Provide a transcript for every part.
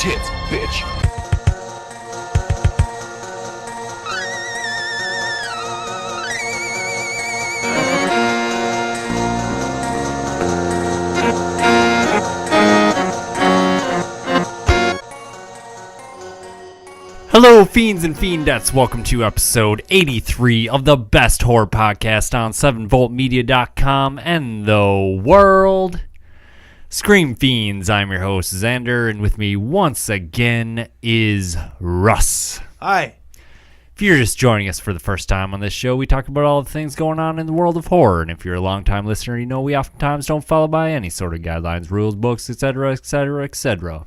tits, bitch. Hello, fiends and fiendettes. Welcome to episode 83 of the best horror podcast on 7voltmedia.com and the world. Scream Fiends, I'm your host, Xander, and with me once again is Russ. Hi. If you're just joining us for the first time on this show, we talk about all the things going on in the world of horror, and if you're a long-time listener, you know we oftentimes don't follow by any sort of guidelines, rules, books, etc., etc., etc.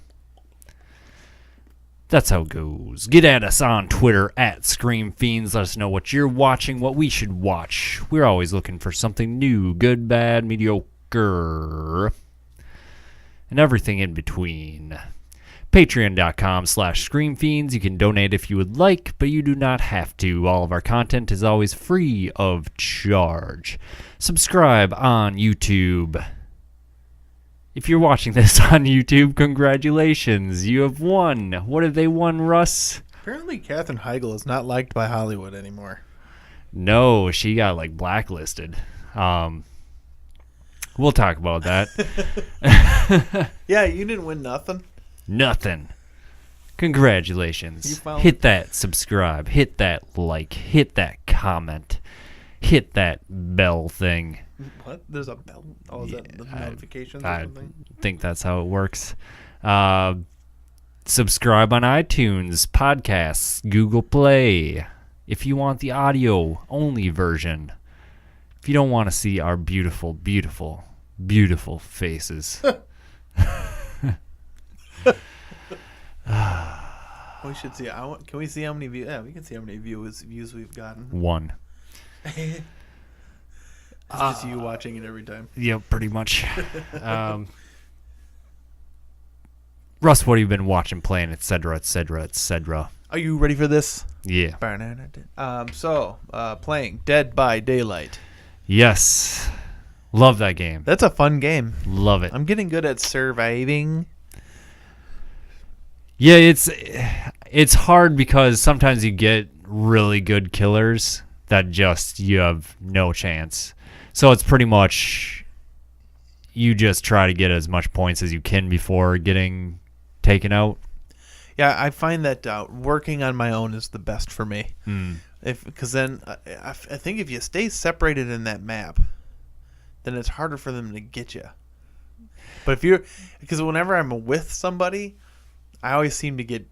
That's how it goes. Get at us on Twitter at Scream Fiends. Let us know what you're watching, what we should watch. We're always looking for something new, good, bad, mediocre, and everything in between. Patreon.com/ScreamFiends. You can donate if you would like, but you do not have to. All of our content is always free of charge. Subscribe on YouTube. If you're watching this on YouTube, congratulations. You have won. What have they won, Russ? Apparently Katherine Heigl is not liked by Hollywood anymore. No, she got blacklisted. We'll talk about that. Yeah, you didn't win nothing. Nothing. Congratulations. Hit that subscribe. Hit that like. Hit that comment. Hit that bell thing. What? There's a bell? Oh, is that the notifications or something? I think that's how it works. Subscribe on iTunes, podcasts, Google Play. If you want the audio-only version. If you don't want to see our beautiful, beautiful, beautiful faces. We should see. Can we see how many views? Yeah, we can see how many views we've gotten. 1. It's just you watching it every time. Yeah, pretty much. Russ, what have you been watching, playing, etc., etc., etc.? Are you ready for this? Yeah. Playing Dead by Daylight. Yes. Love that game. That's a fun game. Love it. I'm getting good at surviving. Yeah, it's hard because sometimes you get really good killers that just you have no chance. So it's pretty much you just try to get as much points as you can before getting taken out. Yeah, I find that working on my own is the best for me. Because then I think if you stay separated in that map, then it's harder for them to get you. But because whenever I'm with somebody, I always seem to get.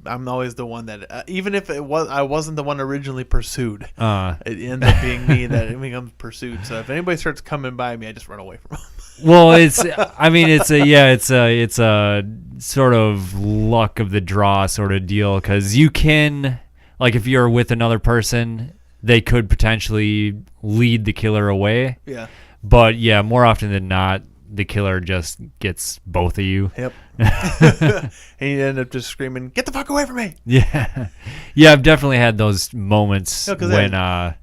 I'm always the one that, even if I wasn't the one originally pursued, it ends up being me that becomes pursued. So if anybody starts coming by me, I just run away from them. Well, it's a sort of luck of the draw sort of deal, because you can, if you're with another person, they could potentially lead the killer away. Yeah. But yeah, more often than not, the killer just gets both of you. Yep. And you end up just screaming, "Get the fuck away from me!" Yeah. Yeah, I've definitely had those moments when they'll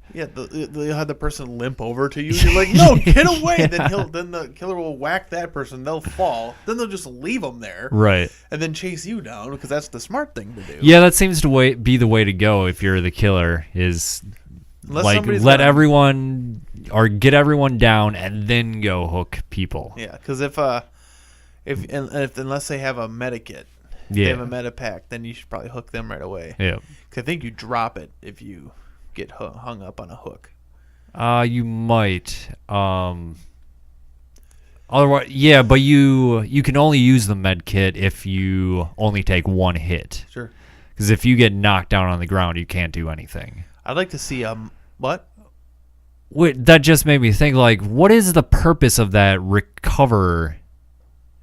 have the person limp over to you. You're like, "No, get away!" Yeah. Then the killer will whack that person. They'll fall. Then they'll just leave them there, right? And then chase you down, because that's the smart thing to do. Yeah, that seems to be the way to go if you're the killer. Is let everyone or get everyone down and then go hook people. Yeah, because unless they have a medikit, they have a medipack, then you should probably hook them right away. Yeah, because I think you drop it if you get hung up on a hook. You might. Otherwise, yeah, but you can only use the medkit if you only take one hit. Sure. Because if you get knocked down on the ground, you can't do anything. I'd like to see what? Wait, that just made me think, what is the purpose of that recover?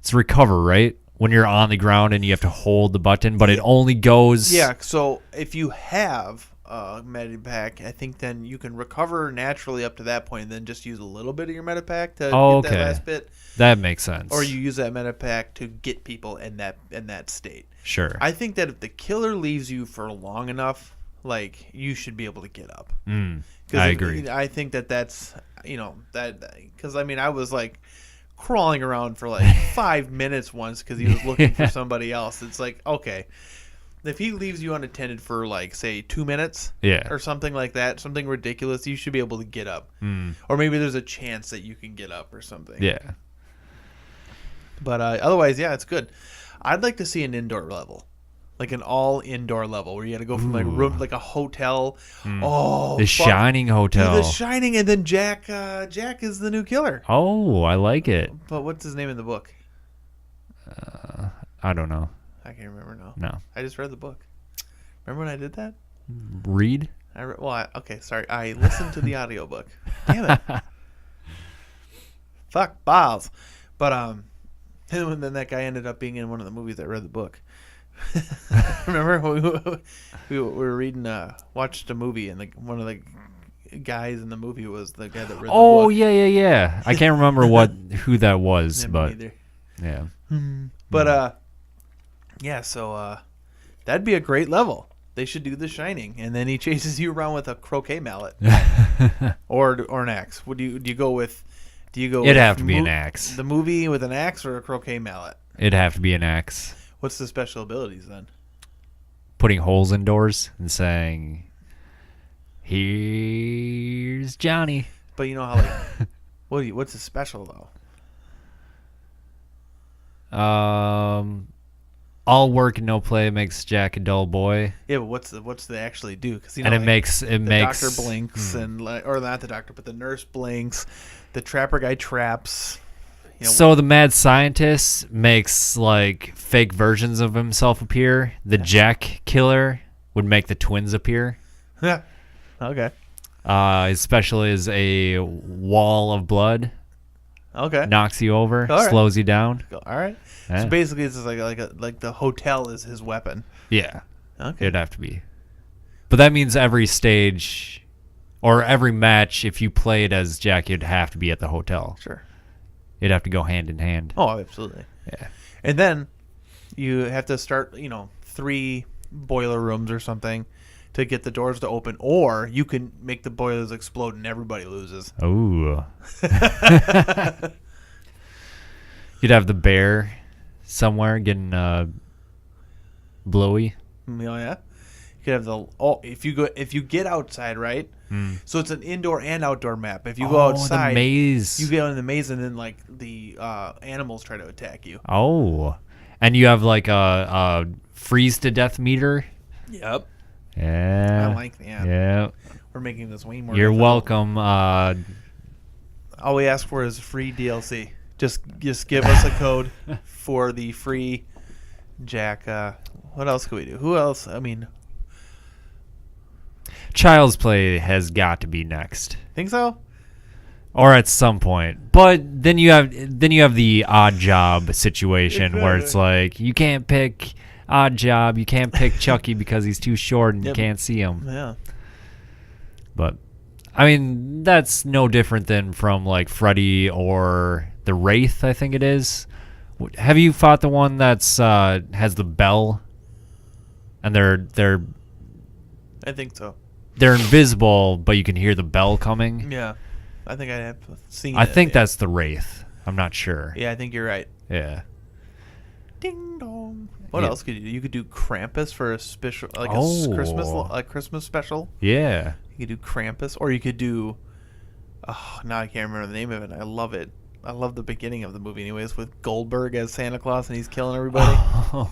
It's recover, right? When you're on the ground and you have to hold the button, but it only goes... Yeah, so if you have a medipack, I think then you can recover naturally up to that point and then just use a little bit of your medipack to get that last bit. That makes sense. Or you use that medipack to get people in that state. Sure. I think that if the killer leaves you for long enough, you should be able to get up. I agree. I think that's, because I was crawling around for like 5 minutes once because he was looking for somebody else. It's like, okay, if he leaves you unattended for like, say, 2 minutes or something like that, something ridiculous, you should be able to get up. Or maybe there's a chance that you can get up or something. Yeah. But otherwise, yeah, it's good. I'd like to see an indoor level. Like an all indoor level where you got to go from like room, like a hotel. Oh, The Shining Hotel. The Shining, and then Jack is the new killer. Oh, I like it. But what's his name in the book? I don't know. I can't remember now. No. I just read the book. Remember when I did that? Read? Okay, sorry. I listened to the audiobook. Damn it. Fuck balls. But and then that guy ended up being in one of the movies that read the book. Remember we were reading watched a movie, and one of the guys in the movie was the guy that read the book. Oh, yeah. I can't remember who that was, but yeah. But yeah, so that'd be a great level. They should do The Shining, and then he chases you around with a croquet mallet or an axe. Do you go with? It'd have to be an axe. The movie with an axe or a croquet mallet? It'd have to be an axe. What's the special abilities then? Putting holes in doors and saying, "Here's Johnny." But you know how what's the special though? All work and no play makes Jack a dull boy. Yeah, but what's they actually do? Because it makes the doctor blinks or not the doctor, but the nurse blinks. The trapper guy traps. So the mad scientist makes like fake versions of himself appear. The Jack killer would make the twins appear. Yeah. Okay. His special is a wall of blood. Okay. Knocks you over, slows you down. All right. Yeah. So basically, it's just like the hotel is his weapon. Yeah. Okay. It'd have to be. But that means every stage or every match, if you played as Jack, you'd have to be at the hotel. Sure. You'd have to go hand in hand. Oh, absolutely. Yeah. And then you have to start, 3 boiler rooms or something to get the doors to open, or you can make the boilers explode and everybody loses. Ooh. You'd have the bear somewhere getting blowy. Oh yeah. You could have if you get outside, right? So it's an indoor and outdoor map. If you go outside, the maze. You get in the maze, and then the animals try to attack you. Oh, and you have like a freeze to death meter. Yep. Yeah. I like that. Yeah. We're making this way more. You're welcome. All we ask for is free DLC. Just give us a code for the free Jack. What else can we do? Who else? I mean, Child's Play has got to be next. Think so? Or at some point. But then you have the Odd Job situation where it's like you can't pick Odd Job, you can't pick Chucky because he's too short and you can't see him. Yeah. But I mean, that's no different than from like Freddy or the Wraith, I think it is. Have you fought the one that's has the bell? And they're I think so. They're invisible, but you can hear the bell coming. Yeah. I think I have seen I think that's the Wraith. I'm not sure. Yeah, I think you're right. Yeah. Ding dong. What else could you do? You could do Krampus for a special, a Christmas special. Yeah. You could do Krampus, or you could do. Oh, now I can't remember the name of it. I love it. I love the beginning of the movie, anyways, with Goldberg as Santa Claus and he's killing everybody. Oh.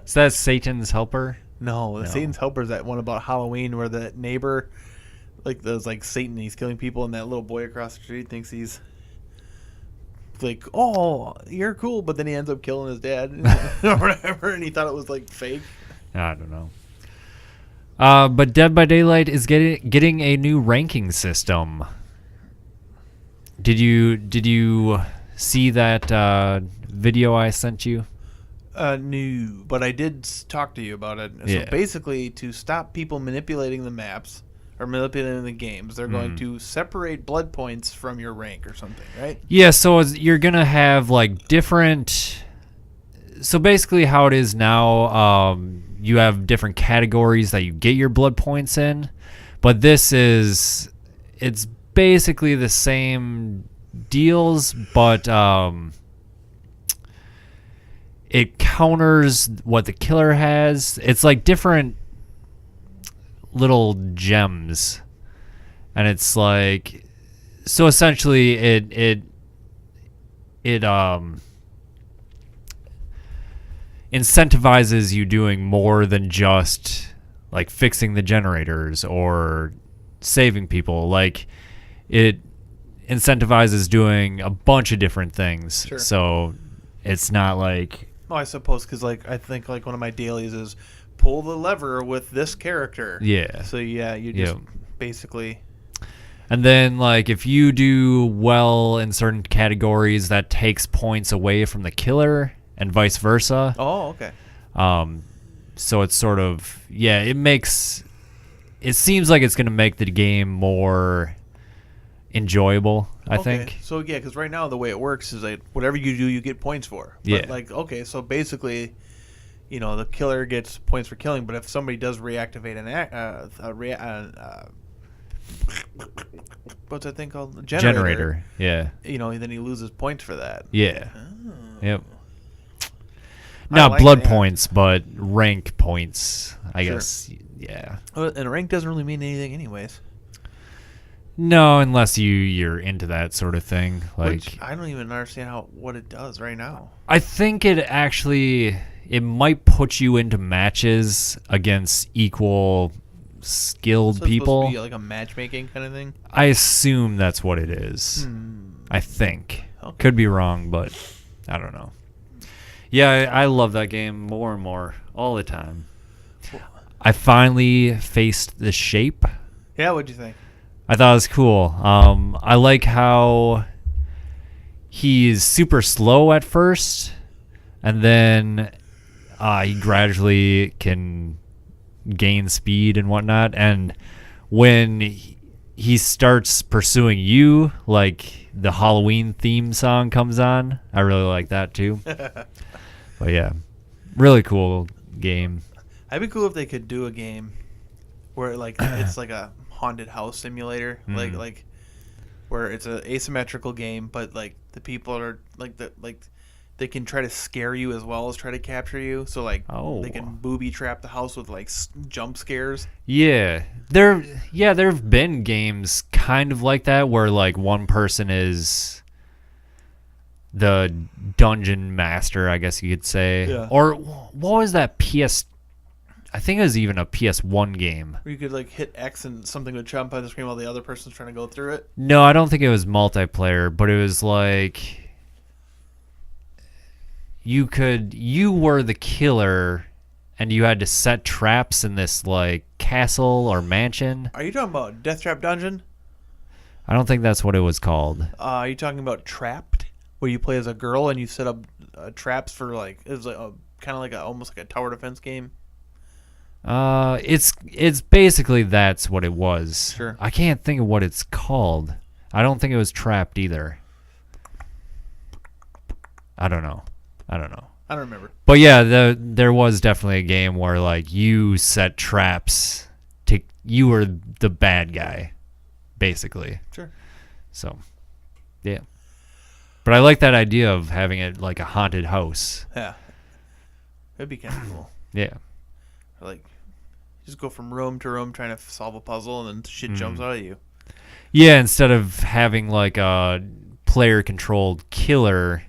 Is that Satan's Helper? No, Satan's Helper is that one about Halloween where the neighbor, there's Satan, he's killing people, and that little boy across the street thinks he's like, oh, you're cool, but then he ends up killing his dad or whatever, and he thought it was fake. I don't know. But Dead by Daylight is getting a new ranking system. Did you see that video I sent you? No, but I did talk to you about it. So basically, to stop people manipulating the maps or manipulating the games, they're going to separate blood points from your rank or something, right? Yeah, so you're going to have different... So basically how it is now, you have different categories that you get your blood points in, but it's basically the same deals, but it counters what the killer has. It's like different little gems, and it's like, so essentially it incentivizes you doing more than just like fixing the generators or saving people. Like, it incentivizes doing a bunch of different things. Sure. So it's not like, Oh, I suppose, because like I think like one of my dailies is pull the lever with this character. yeah. So yeah, you just Yeah. basically. And then, like, if you do well in certain categories, that takes points away from the killer, and vice versa. Oh, okay. So it's sort of, yeah, it seems like it's going to make the game more enjoyable, I think. So yeah, because right now the way it works is like whatever you do, you get points for. But Yeah. like, okay, so basically, you know, the killer gets points for killing, but if somebody does reactivate what's that thing called? Generator. Yeah. You know, then he loses points for that. Yeah. Oh. Yep. I Not like blood that. points, but rank points, I Sure. guess. Yeah. And rank doesn't really mean anything, anyways. No, unless you're into that sort of thing. Like, Which I don't even understand what it does right now. I think it might put you into matches against equal skilled So it's people. supposed to be like a matchmaking kind of thing. I assume that's what it is. I think. Okay. Could be wrong, but I don't know. Yeah, I love that game more and more all the time. I finally faced the shape. Yeah, what'd you think? I thought it was cool. I like how he's super slow at first, and then he gradually can gain speed and whatnot. And when he starts pursuing you, like the Halloween theme song comes on, I really like that too. But yeah, really cool game. That'd be cool if they could do a game where like it's like a haunted house simulator, like where it's an asymmetrical game, but like the people are like they can try to scare you as well as try to capture you. So like they can booby trap the house with like jump scares. Yeah, there've been games kind of like that where like one person is the dungeon master, I guess you could say. Yeah. Or what was that I think it was even a PS1 game. Where you could like hit X and something would jump on the screen while the other person's trying to go through it. No, I don't think it was multiplayer, but it was like you were the killer and you had to set traps in this like castle or mansion. Are you talking about Death Trap Dungeon? I don't think that's what it was called. Are you talking about Trapped, where you play as a girl and you set up traps for like it was like kind of like almost like a tower defense game? It's basically that's what it was. Sure. I can't think of what it's called. I don't think it was Trapped either. I don't know. I don't remember. But yeah, there was definitely a game where like you set traps you were the bad guy, basically. Sure. So, yeah. But I like that idea of having it like a haunted house. Yeah. That'd be kind of cool. Yeah. Like, just go from room to room trying to solve a puzzle, and then shit jumps out at you. Yeah, instead of having like a player-controlled killer,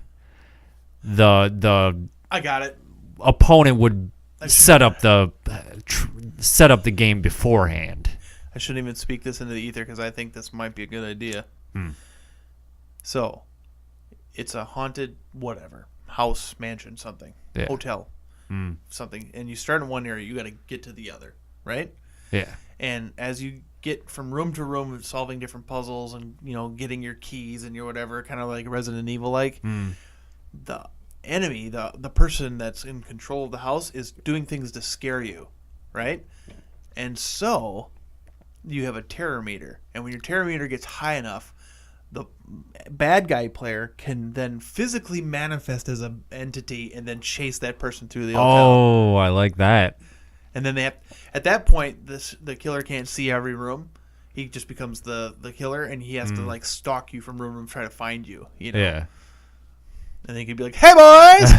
the I got it. opponent would set up the game beforehand. I shouldn't even speak this into the ether because I think this might be a good idea. So, it's a haunted whatever house, mansion, something, hotel, something, and you start in one area, you got to get to the other, right? Yeah. And as you get from room to room, solving different puzzles and getting your keys and your whatever, kind of like Resident Evil, like the enemy, the person that's in control of the house is doing things to scare you, right? And so you have a terror meter, and when your terror meter gets high enough, the bad guy player can then physically manifest as an entity and then chase that person through the hotel. Oh, I like that. And then they have, at that point, the killer can't see every room. he just becomes the killer, and he has to like stalk you from room to room, try to find you. You know? Yeah. And then he could be like, "Hey boys!"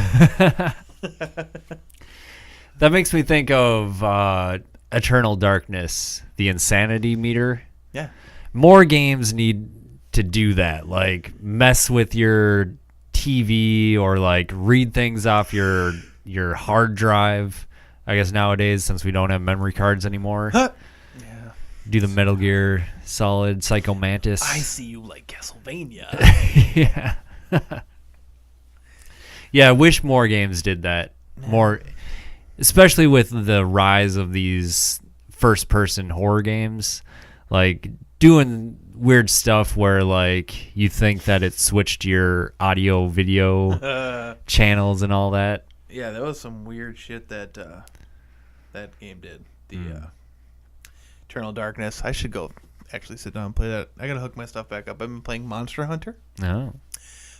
That makes me think of Eternal Darkness, the insanity meter. Yeah. More games need to do that, like mess with your TV or like read things off your hard drive. I guess nowadays, since we don't have memory cards anymore. Yeah. Do the Metal Gear Solid Psycho Mantis. I see you like Castlevania. Yeah. Yeah, I wish more games did that. More, especially with the rise of these first-person horror games, like doing weird stuff where like you think that it switched your audio video channels and all that. Yeah, that was some weird shit that that game did. The Eternal Darkness. I should go actually sit down and play that. I gotta hook my stuff back up. I've been playing Monster Hunter. Oh.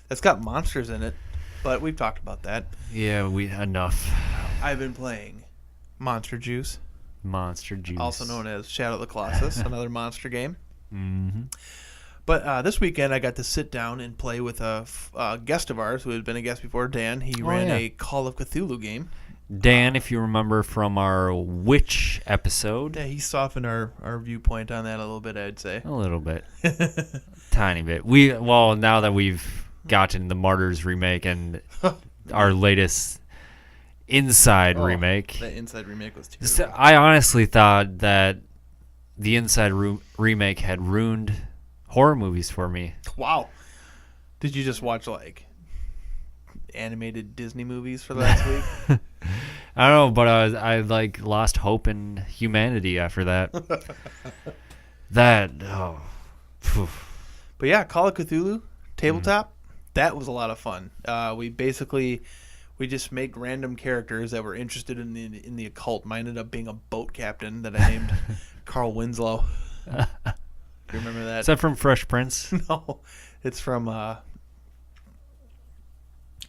That's got monsters in it, but we've talked about that. Yeah, enough. I've been playing Monster Juice. Monster Juice. Also known as Shadow of the Colossus, another monster game. Mm-hmm. But this weekend, I got to sit down and play with a guest of ours who had been a guest before, Dan. He ran a Call of Cthulhu game. Dan, if you remember from our Witch episode. Yeah, he softened our viewpoint on that a little bit, I'd say. A little bit. Tiny bit. Now that we've gotten the Martyrs remake and our latest Inside remake. The Inside remake was terrible. So I honestly thought that the Inside remake had ruined horror movies for me. Wow. Did you just watch, like, animated Disney movies for the last week? I don't know, but I like lost hope in humanity after that. Phew. But yeah, Call of Cthulhu, tabletop, that was a lot of fun. We just make random characters that were interested in the occult. Mine ended up being a boat captain that I named Carl Winslow. Do you remember that? Is that from Fresh Prince? No, it's from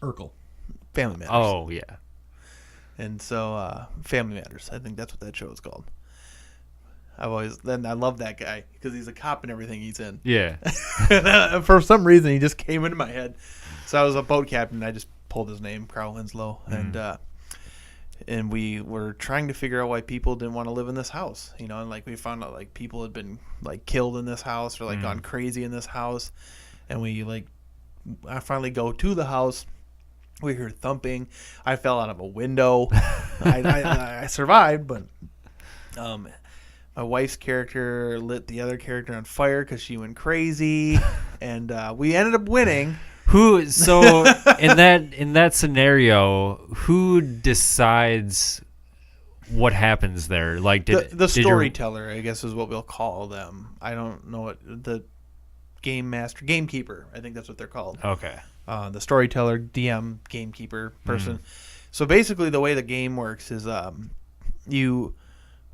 Urkel. Family Matters. Oh, yeah. And so Family Matters, I think that's what that show is called. I love that guy because he's a cop in everything he's in. Yeah. And for some reason, he just came into my head. So I was a boat captain. I just pulled his name, Carl Winslow, and we were trying to figure out why people didn't want to live in this house, you know, and like we found out like people had been like killed in this house or like gone crazy in this house, and I finally go to the house. We heard thumping. I fell out of a window. I survived, but my wife's character lit the other character on fire because she went crazy, and we ended up winning. So in that scenario, who decides what happens there? Like the storyteller, I guess, is what we'll call them. I don't know what the gamekeeper. I think that's what they're called. Okay. The storyteller, DM, gamekeeper person. So basically, the way the game works is you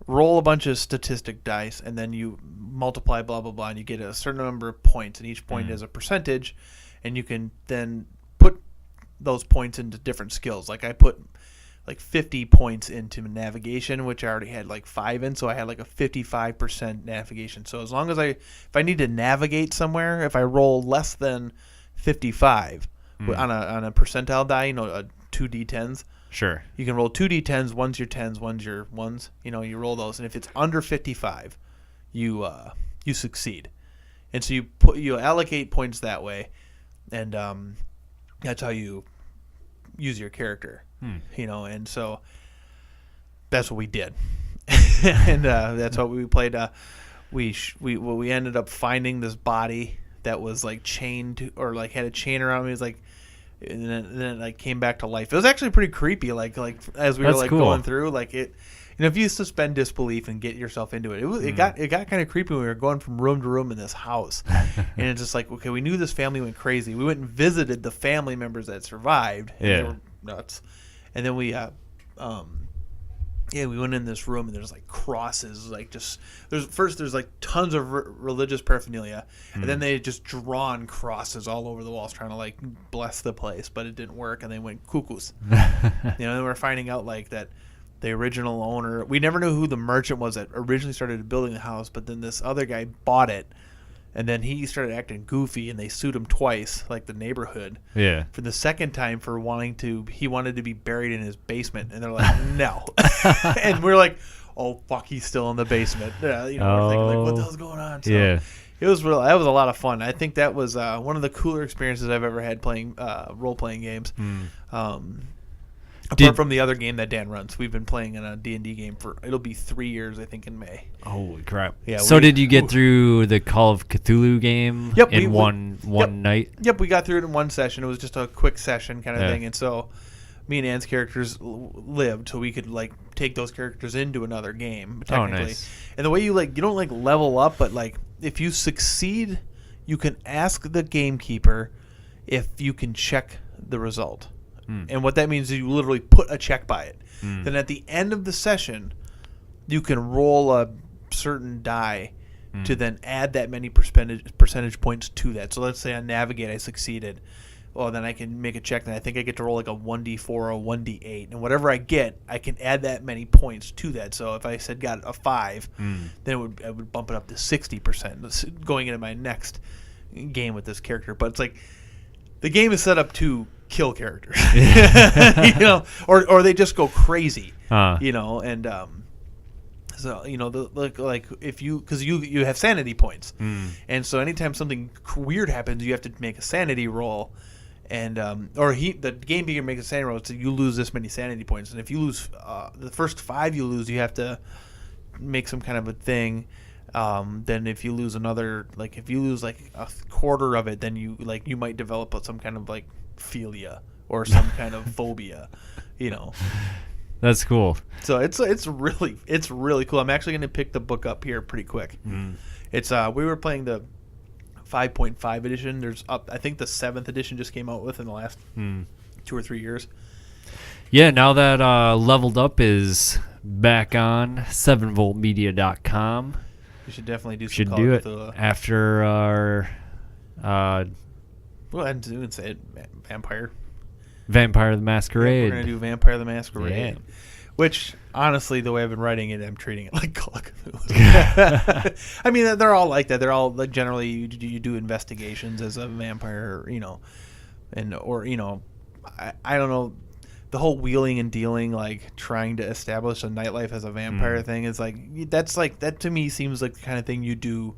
roll a bunch of statistic dice, and then you multiply blah blah blah, and you get a certain number of points, and each point is a percentage. And you can then put those points into different skills. Like I put like 50 points into navigation, which I already had like 5 in, so I had like a 55% navigation. So as long as if I need to navigate somewhere, if I roll less than 55 on a percentile die, you know, 2d10s. Sure. You can roll 2d10s, one's your 10s, one's your 1s. You know, you roll those, and if it's under 55, you succeed. And so you allocate points that way. And that's how you use your character, you know. And so that's what we did, and that's what we played. We ended up finding this body that was like chained to, or like had a chain around him. It was like, and then it like came back to life. It was actually pretty creepy. Like as we were like going through, like it. You know, if you suspend disbelief and get yourself into it, it got kind of creepy when we were going from room to room in this house, and it's just like, okay, we knew this family went crazy. We went and visited the family members that survived. And they were nuts. And then we went in this room, and there's like crosses, like just there's like tons of religious paraphernalia, and then they just drawn crosses all over the walls trying to like bless the place, but it didn't work, and they went cuckoos. You know, and we're finding out like that. the original owner. We never knew who the merchant was that originally started building the house, but then this other guy bought it, and then he started acting goofy, and they sued him twice, like the neighborhood. Yeah. For the second time for he wanted to be buried in his basement, and they're like, no. And we're like, oh fuck, he's still in the basement. We're thinking like, what the hell's going on? So yeah. It was real. That was a lot of fun. I think that was one of the cooler experiences I've ever had playing role-playing games. Apart from the other game that Dan runs, we've been playing in a D&D game it'll be 3 years, I think, in May. Holy crap! Yeah. So did you get through the Call of Cthulhu game in one night? Yep, we got through it in one session. It was just a quick session kind of thing, and so me and Ann's characters lived, so we could like take those characters into another game technically. Oh, nice. And the way you don't like level up, but like if you succeed, you can ask the gamekeeper if you can check the result. And what that means is you literally put a check by it. Then at the end of the session, you can roll a certain die to then add that many percentage points to that. So let's say on Navigate I succeeded. Well, then I can make a check, and I think I get to roll like a 1d4 or a 1d8. And whatever I get, I can add that many points to that. So if I said got a 5, then I would bump it up to 60% going into my next game with this character. But it's like the game is set up to kill characters, or they just go crazy, and so like if because you have sanity points, and so anytime something weird happens, you have to make a sanity roll, and the game beginner makes a sanity roll, so you lose this many sanity points, and if you lose the first 5 you lose, you have to make some kind of a thing. Then if you lose another, like if you lose like a quarter of it, then you might develop some kind of like philia or some kind of phobia, That's cool. So it's really cool. I'm actually going to pick the book up here pretty quick. It's we were playing the 5.5 edition. I think the 7th edition just came out within the last 2 or 3 years. Yeah, now that Leveled Up is back on 7voltmedia.com. You should definitely do some Should Call do of it Cthulhu. after our Go ahead and say it. Vampire the Masquerade. We're going to do Vampire the Masquerade. Yeah. Which, honestly, the way I've been writing it, I'm treating it like Call of Cthulhu. I mean, they're all like that. They're all like generally you do investigations as a vampire, I don't know. The whole wheeling and dealing, like trying to establish a nightlife as a vampire thing, is that to me seems like the kind of thing you do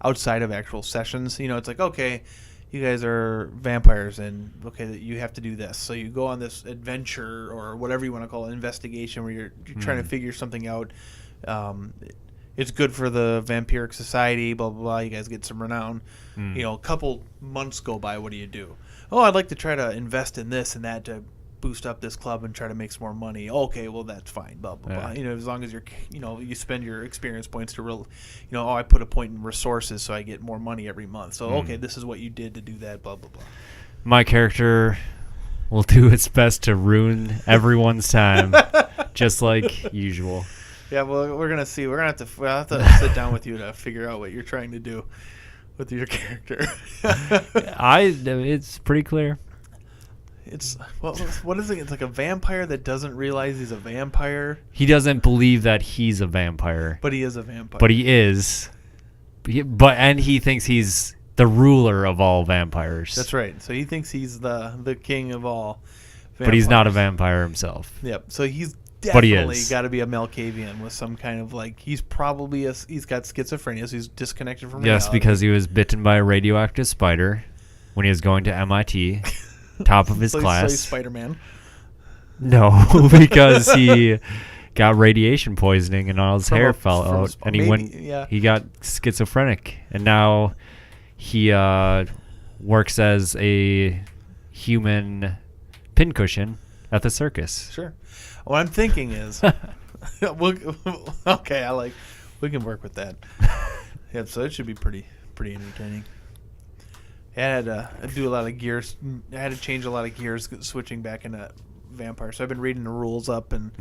outside of actual sessions. It's like, okay, you guys are vampires, and okay, you have to do this. So you go on this adventure or whatever you want to call it, investigation, where you're trying to figure something out. It's good for the vampiric society, blah, blah, blah. You guys get some renown. A couple months go by. What do you do? Oh, I'd like to try to invest in this and that to boost up this club and try to make some more money. Okay, well, that's fine, blah, blah, blah. As long as you spend your experience points to I put a point in resources so I get more money every month. So, okay, this is what you did to do that, blah, blah, blah. My character will do its best to ruin everyone's time, just like usual. Yeah, well, we're going to see. We'll have to sit down with you to figure out what you're trying to do with your character. It's pretty clear. It's what is it? It's like a vampire that doesn't realize he's a vampire. He doesn't believe that he's a vampire, but he is a vampire. But he is. And he thinks he's the ruler of all vampires. That's right. So he thinks he's the king of all vampires. But he's not a vampire himself. Yep. So he's definitely got to be a Malkavian with some kind of he's probably he's got schizophrenia, so he's disconnected from reality. Yes, because he was bitten by a radioactive spider when he was going to MIT. Top of his class. So Spider-Man. No, because he got radiation poisoning and all his hair fell out, and he got schizophrenic, and now he works as a human pincushion at the circus. Sure. What I'm thinking is, okay, we can work with that. Yeah, so it should be pretty entertaining. I had to do a lot of gears. I had to change a lot of gears switching back into Vampire. So I've been reading the rules up, and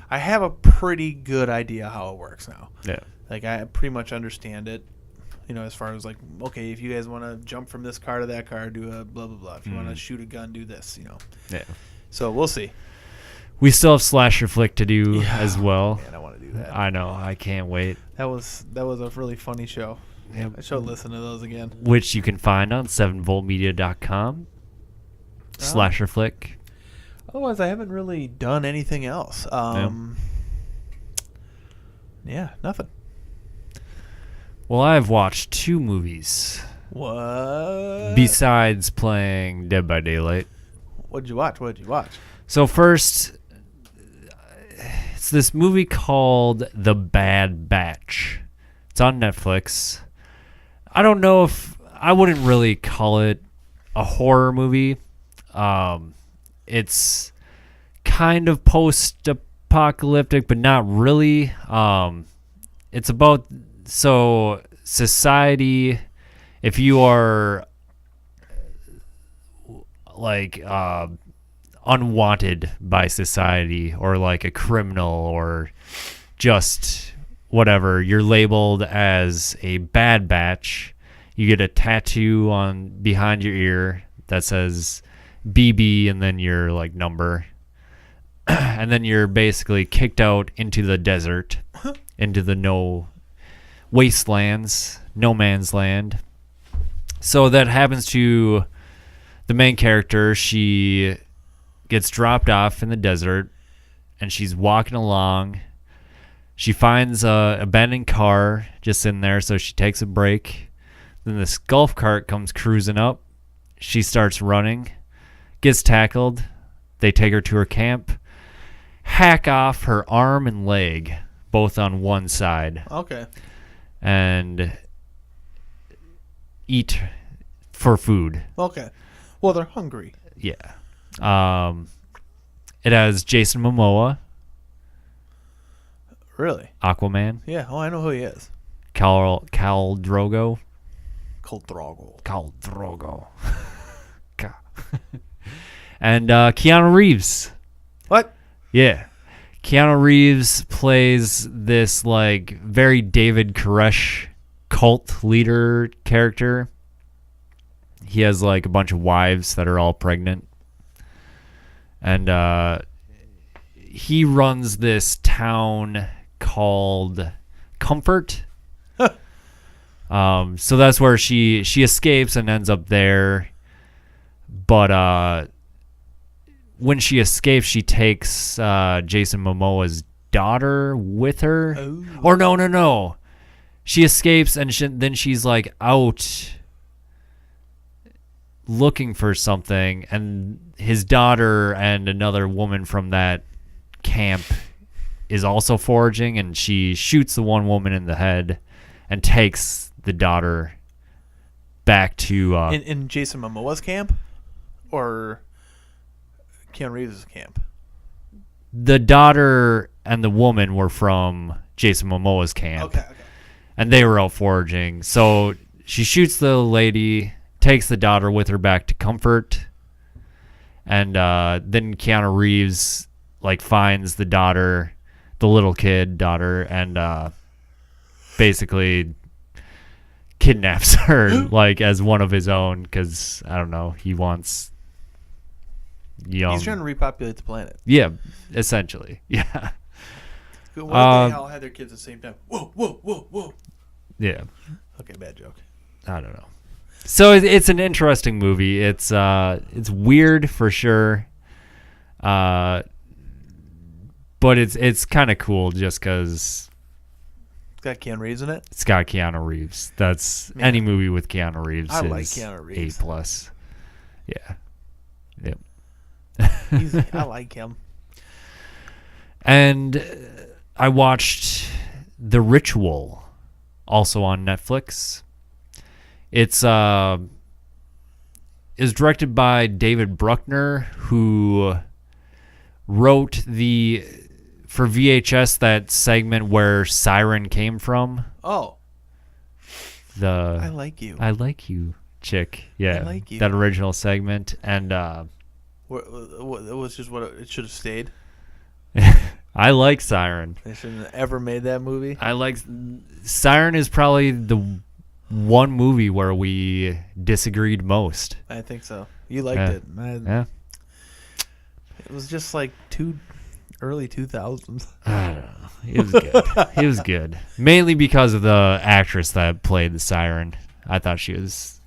I have a pretty good idea how it works now. Yeah. I pretty much understand it, as far as okay, if you guys want to jump from this car to that car, do a blah, blah, blah. If you want to shoot a gun, do this, Yeah. So we'll see. We still have Slasher Flick to do as well. Man, I want to do that. I know. I can't wait. That was a really funny show. Yep. I should listen to those again. Which you can find on 7voltmedia.com. Slasher Flick. Otherwise, I haven't really done anything else. Yeah, nothing. Well, I've watched 2 movies. What? Besides playing Dead by Daylight. What'd you watch? So first, it's this movie called The Bad Batch. It's on Netflix. I don't know if I wouldn't really call it a horror movie. It's kind of post-apocalyptic, but not really. It's about society. If you are like unwanted by society, or like a criminal, or just whatever, you're labeled as a bad batch. You get a tattoo on behind your ear that says BB and then your like number. And then you're basically kicked out into the desert, into the no wastelands, no man's land. So that happens to the main character. She gets dropped off in the desert, and she's walking along. She finds a abandoned car just in there, so she takes a break. Then this golf cart comes cruising up. She starts running, gets tackled. They take her to her camp, hack off her arm and leg, both on one side. Okay. And eat for food. Okay. Well, they're hungry. Yeah. It has Jason Momoa. Really? Aquaman. Yeah. Oh, I know who he is. Khal Drogo. Khal Drogo. And Keanu Reeves. What? Yeah. Keanu Reeves plays this like very David Koresh cult leader character. He has like a bunch of wives that are all pregnant. And he runs this town called Comfort. So that's where she escapes and ends up there. But when she escapes, she takes Jason Momoa's daughter with her. Oh. Or no. She escapes, and then she's like out looking for something, and his daughter and another woman from that camp is also foraging, and she shoots the one woman in the head and takes the daughter back to in Jason Momoa's camp, or Keanu Reeves' camp. The daughter and the woman were from Jason Momoa's camp. Okay. And they were out foraging. So she shoots the lady, takes the daughter with her back to Comfort, and then Keanu Reeves like finds the daughter, the little kid daughter, and basically kidnaps her like as one of his own, because I don't know, he wants young. He's trying to repopulate the planet. Yeah, essentially. Yeah. What if they all had their kids at the same time? Whoa. Yeah. Okay, bad joke. I don't know. So it's an interesting movie. It's weird for sure. But it's kind of cool just because It's got Keanu Reeves in it. it's got Keanu Reeves. That's any movie with Keanu Reeves. I is like Keanu Reeves. A+. Yeah. Yep. I like him. And I watched The Ritual, also on Netflix. It's is directed by David Bruckner, who wrote for VHS that segment where Siren came from. Oh. I like you. I like you, chick. Yeah. I like you. That original segment. And What was just what it should have stayed. I like Siren. They shouldn't have ever made that movie. Siren is probably the one movie where we disagreed most. I think so. You liked it. Yeah. It was just like too early 2000s. I don't know. It was good. It was good. Mainly because of the actress that played the siren. I thought she was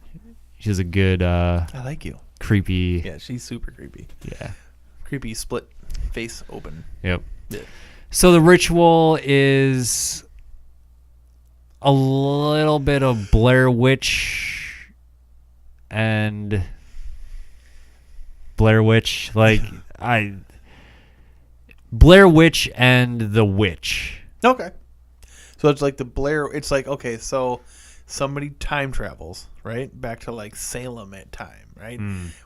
a good I like you. creepy. Yeah, she's super creepy. Yeah. Creepy split face open. Yep. Yeah. So the ritual is a little bit of Blair Witch and Blair Witch, Blair Witch and the Witch. Okay. So it's like it's like, okay, so somebody time travels, right? Back to like Salem at time, right?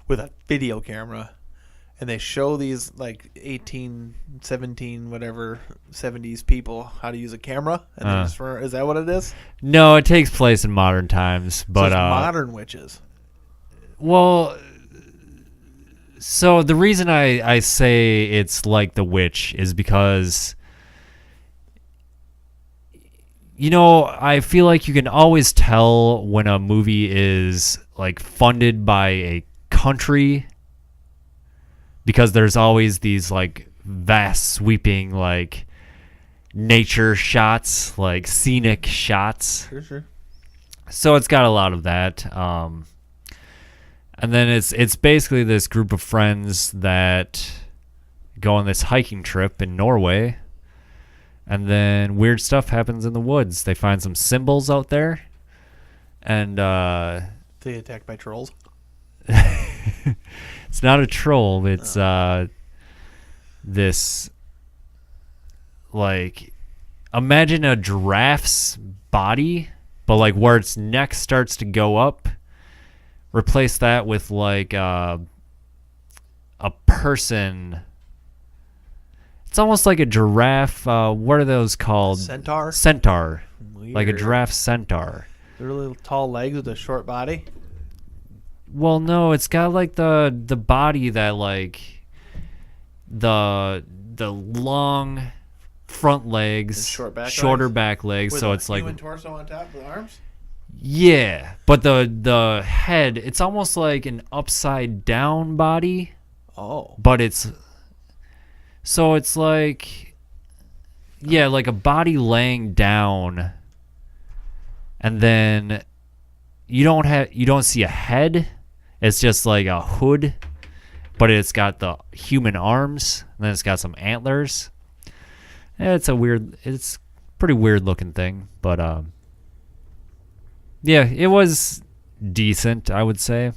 With a video camera. And they show these like 18, 17, whatever, 70s people how to use a camera. And is that what it is? No, it takes place in modern times, but so it's modern witches. Well, so the reason I say it's like The Witch is because, I feel like you can always tell when a movie is like funded by a country, because there's always these like vast sweeping like nature shots, like scenic shots. Sure. So it's got a lot of that. And then it's basically this group of friends that go on this hiking trip in Norway, and then weird stuff happens in the woods. They find some symbols out there, and they attacked by trolls. It's not a troll. It's this, like, imagine a giraffe's body, but like where its neck starts to go up. Replace that with like a person. It's almost like a giraffe. What are those called? Centaur? Centaur. Weird. Like a giraffe centaur. They're little tall legs with a short body. Well, no, it's got like the body that like the long front legs, shorter back legs, with so a it's like human torso on top with arms. Yeah, but the head, it's almost like an upside down body. Oh, but it's like, yeah, like a body laying down, and then you don't see a head. It's just like a hood, but it's got the human arms, and then it's got some antlers. It's pretty weird looking thing, but yeah, it was decent, I would say. It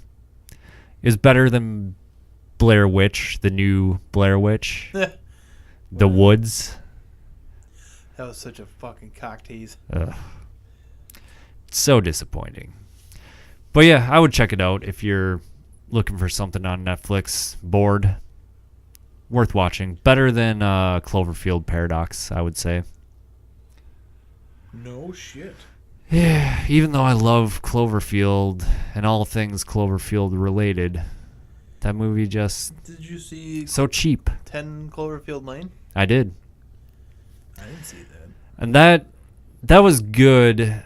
was better than Blair Witch, the new Blair Witch. The Woods. That was such a fucking cock tease. Ugh. So disappointing. But yeah, I would check it out if you're looking for something on Netflix. Bored. Worth watching. Better than Cloverfield Paradox, I would say. No shit. Yeah, even though I love Cloverfield and all things Cloverfield related, that movie just... Did you see... so cheap. 10 Cloverfield Lane? I did. I didn't see that. And that was good,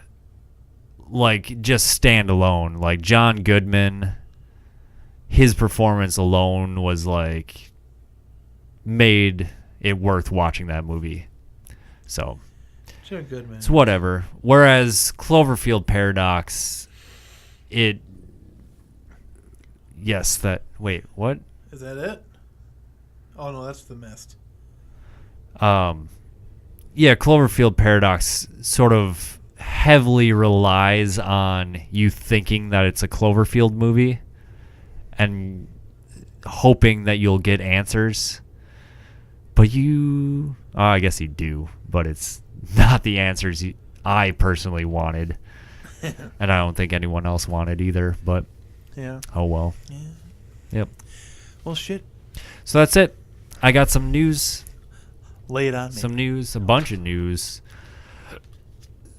like, just standalone. Like, John Goodman, his performance alone was, like, made it worth watching that movie. So... Sure, good, man. it's whatever. Whereas Cloverfield Paradox, wait, what? Is that it? Oh no, that's The Mist. Yeah, Cloverfield Paradox sort of heavily relies on you thinking that it's a Cloverfield movie and hoping that you'll get answers. But I guess you do, but it's not the answers I personally wanted. And I don't think anyone else wanted either, but yeah. Oh well. Yeah. Yep. Well, shit. So that's it. I got some news. Lay it on me. Some news, a bunch of news.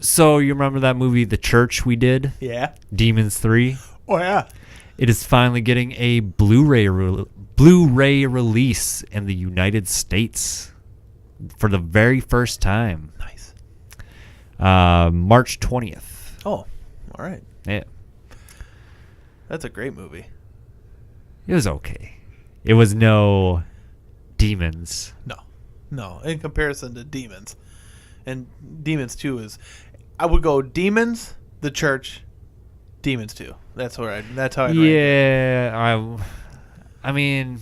So you remember that movie The Church we did? Yeah. Demons 3? Oh yeah. It is finally getting a Blu-ray release in the United States for the very first time. Nice. March 20th. Oh, all right. Yeah. That's a great movie. It was okay. It was no demons. No. No, in comparison to Demons. And Demons 2 is... I would go Demons, The Church, Demons 2. That's how I'd rank it. Yeah, I mean,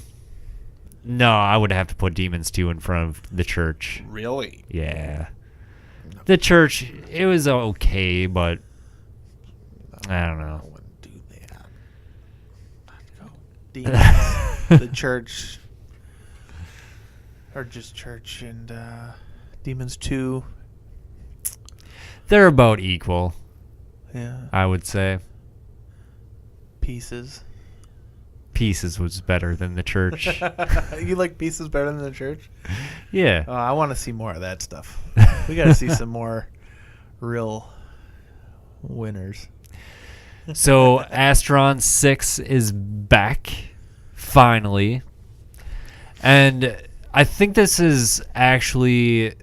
no, I would have to put Demons 2 in front of The Church. Really? Yeah. The Church, it was okay, but I don't know. I wouldn't do that. I'd go Demons, The Church, or just Church, and Demons 2. They're about equal, Yeah. I would say. Pieces. Pieces was better than The Church. You like Pieces better than The Church? Yeah. Oh, I want to see more of that stuff. We got to see some more real winners. So Astron 6 is back, finally. And I think this is actually...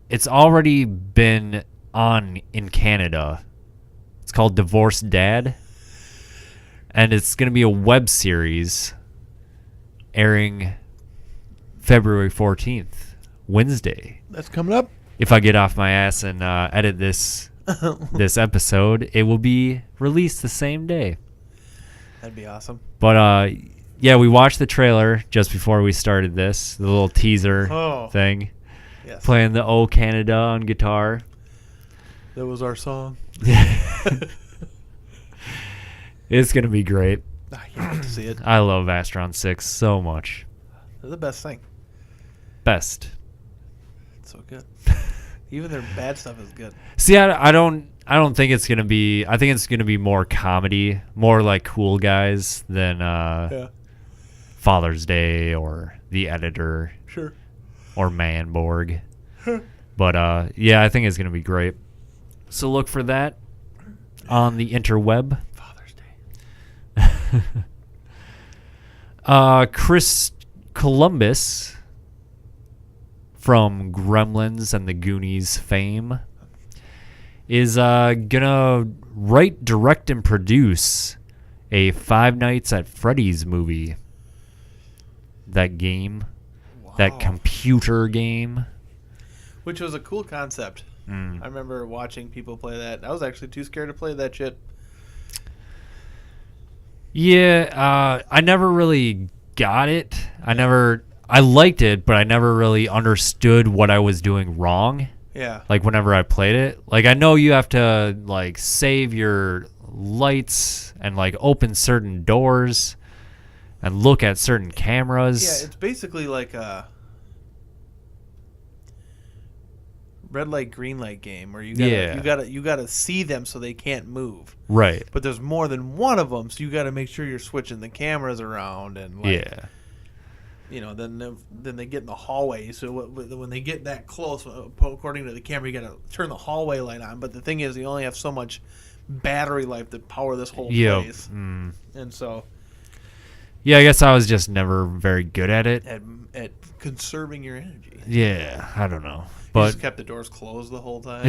It's already been on in Canada. It's called Divorced Dad. And it's going to be a web series airing February 14th, Wednesday. That's coming up. If I get off my ass and edit this episode, it will be released the same day. That'd be awesome. But yeah, we watched the trailer just before we started this, the little teaser thing. Yes. Playing the O Canada on guitar. That was our song. It's going to be great. I can't wait to see it. I love Astron 6 so much. They're the best thing. Best. It's so good. Even their bad stuff is good. See, I don't think it's going to be... I think it's going to be more comedy, more like Cool Guys than Father's Day or The Editor. Sure. Or Manborg. But yeah, I think it's going to be great. So look for that on the interweb. Father's Day. Chris Columbus from Gremlins and the Goonies fame is gonna write, direct, and produce a Five Nights at Freddy's movie. That game. That computer game. Which was a cool concept. I remember watching people play that. I was actually too scared to play that shit. Yeah, I never really got it. I liked it, but I never really understood what I was doing wrong. Yeah. Like whenever I played it. Like I know you have to like save your lights and like open certain doors and look at certain cameras. Yeah, it's basically like a red light, green light game where you gotta see them so they can't move. Right. But there's more than one of them, so you gotta make sure you're switching the cameras around and like, you know, then they get in the hallway. So when they get that close, according to the camera, you gotta turn the hallway light on. But the thing is, you only have so much battery life to power this whole place, and so. Yeah, I guess I was just never very good at it. At conserving your energy. Yeah, I don't know. But you just kept the doors closed the whole time.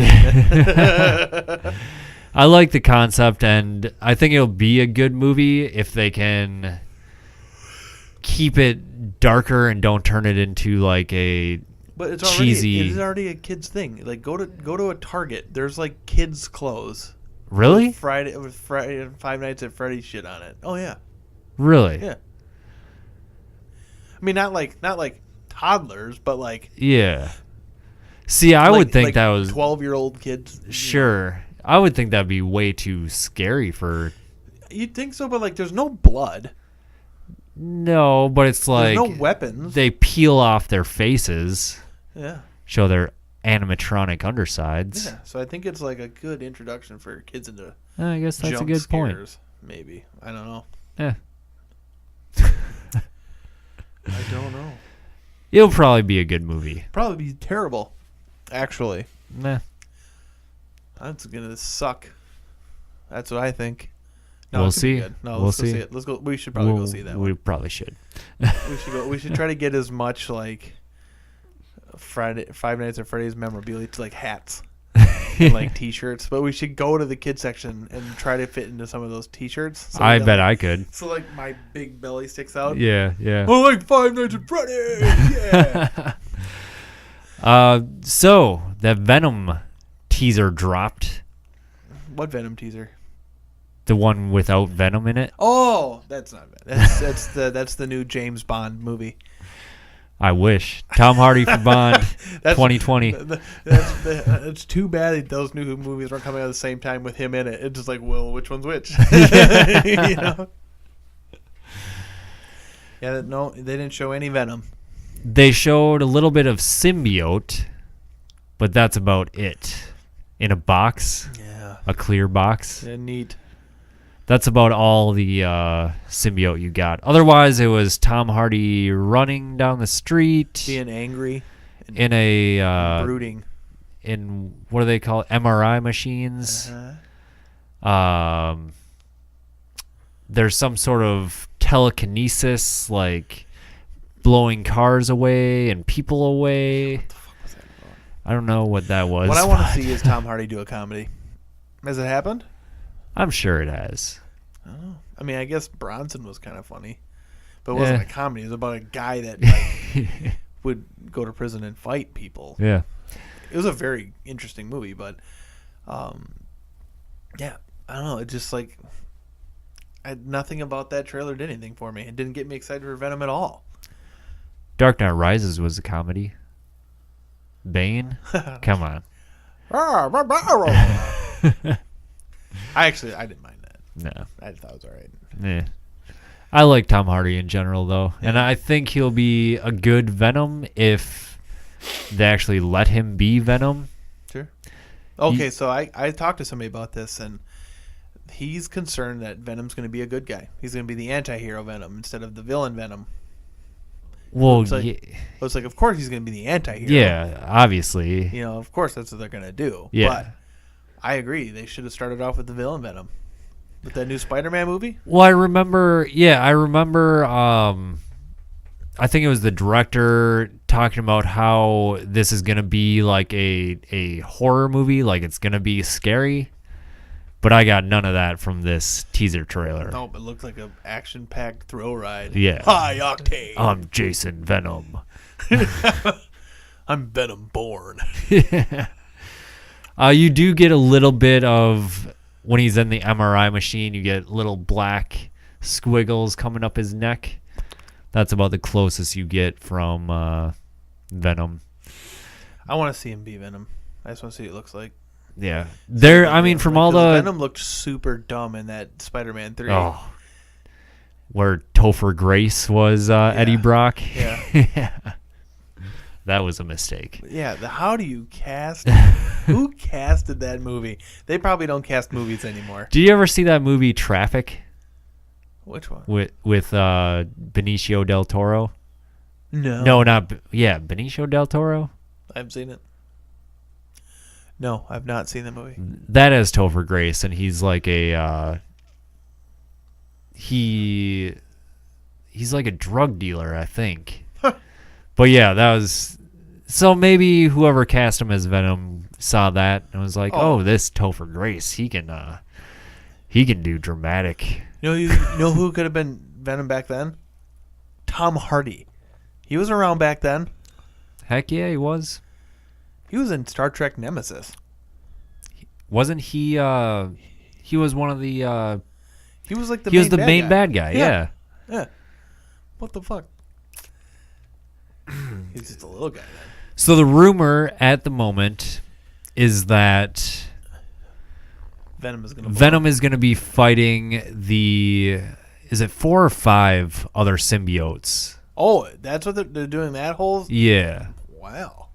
I like the concept, and I think it'll be a good movie if they can keep it darker and don't turn it into like a but it's cheesy. It is already a kids thing. Like go to a Target. There's like kids clothes. Really? With Friday Five Nights at Freddy's shit on it. Oh yeah. Really? Yeah. I mean, not like toddlers, but like. Yeah. See, I would think that was 12-year-old kids. Sure, I would think that'd be way too scary for. You'd think so, but like, there's no blood. No, but it's like there's no weapons. They peel off their faces. Yeah. Show their animatronic undersides. Yeah. So I think it's like a good introduction for kids into. I guess that's a good scares, point. Maybe I don't know. Yeah. I don't know. It'll probably be a good movie. Probably be terrible, actually. Nah. That's gonna suck. That's what I think. No, we'll see. No, let's go see it. Let's go. We should probably go see that. We probably should. We should go. We should try to get as much like Five Nights at Freddy's memorabilia to like hats. And like T-shirts, but we should go to the kids section and try to fit into some of those T-shirts. So I bet I could. So like my big belly sticks out. Yeah. Oh, like Five Nights at Freddy's. Yeah. So that Venom teaser dropped. What Venom teaser? The one without Venom in it. Oh, that's not bad. That's the new James Bond movie. I wish. Tom Hardy for Bond 2020. It's too bad that those new movies aren't coming out at the same time with him in it. It's just like, well, which one's which? You know? Yeah, no, they didn't show any Venom. They showed a little bit of symbiote, but that's about it. In a box. Yeah. A clear box. Yeah, neat. That's about all the symbiote you got. Otherwise, it was Tom Hardy running down the street. Being angry. In a... brooding. In, what do they call it? MRI machines. Uh-huh. There's some sort of telekinesis, like blowing cars away and people away. What the fuck was that about? I don't know what that was. What I want to see is Tom Hardy do a comedy. Has it happened? I'm sure it has. Oh. I mean, I guess Bronson was kind of funny. But it wasn't a comedy. It was about a guy that like, would go to prison and fight people. Yeah. It was a very interesting movie, but yeah, I don't know. It just like nothing about that trailer did anything for me. It didn't get me excited for Venom at all. Dark Knight Rises was a comedy. Bane? Come on. I didn't mind that. No. I thought it was all right. Yeah. I like Tom Hardy in general, though. Yeah. And I think he'll be a good Venom if they actually let him be Venom. Sure. Okay, so I talked to somebody about this, and he's concerned that Venom's going to be a good guy. He's going to be the anti-hero Venom instead of the villain Venom. Well, it's like, of course he's going to be the anti-hero. Yeah, obviously. You know, of course that's what they're going to do. Yeah. But I agree. They should have started off with the villain Venom. With that new Spider-Man movie? Well, I remember, I think it was the director talking about how this is going to be like a horror movie, like it's going to be scary. But I got none of that from this teaser trailer. No, but it looked like an action-packed thrill ride. Yeah. High octane. I'm Jason Venom. I'm Venom born. Yeah. You do get a little bit of, when he's in the MRI machine, you get little black squiggles coming up his neck. That's about the closest you get from Venom. I want to see him be Venom. I just want to see what it looks like. Yeah. From all the... Venom looked super dumb in that Spider-Man 3. Oh. Where Topher Grace was Eddie Brock. Yeah. Yeah. That was a mistake. Yeah, how do you cast? Who casted that movie? They probably don't cast movies anymore. Did you ever see that movie Traffic? Which one? With Benicio del Toro? No. No, Benicio del Toro? I've seen it. No, I've not seen the movie. That has Topher Grace, and he's like he's like a drug dealer, I think. But yeah, that was... So maybe whoever cast him as Venom saw that and was like, oh this Topher Grace, he can do dramatic. You know who could have been Venom back then? Tom Hardy. He was around back then. Heck yeah, he was. He was in Star Trek Nemesis. Wasn't he? He was one of the... he was like the main bad guy. Yeah. Yeah. What the fuck? He's just a little guy then. So the rumor at the moment is that Venom is going to be fighting is it 4 or 5 other symbiotes? Oh, that's what they're doing, that whole... Yeah. Wow.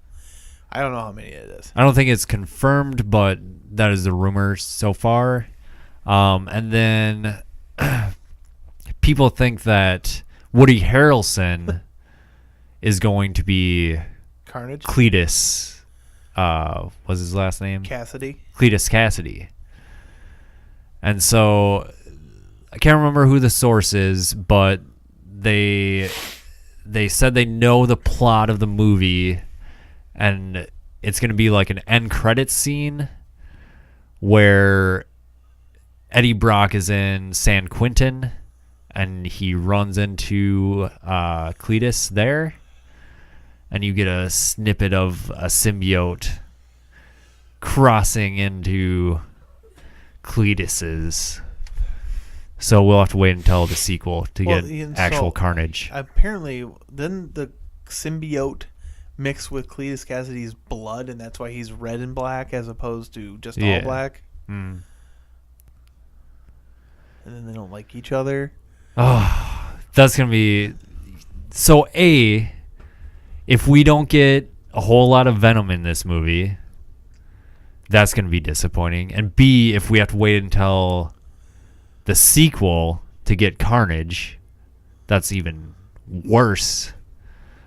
I don't know how many it is. I don't think it's confirmed, but that is the rumor so far. And then people think that Woody Harrelson is going to be Carnage. Cletus. What's his last name? Cassidy. Cletus Cassidy. And so I can't remember who the source is, but they said they know the plot of the movie, and it's going to be like an end credits scene where Eddie Brock is in San and you get a snippet of a symbiote crossing into Cletus's. So we'll have to wait until the sequel to get actual carnage. Apparently, then the symbiote mixed with Cletus Cassidy's blood, and that's why he's red and black as opposed to just all black. And then they don't like each other. Oh, that's going to be... So, A, if we don't get a whole lot of Venom in this movie, that's going to be disappointing. And B, if we have to wait until the sequel to get Carnage, that's even worse.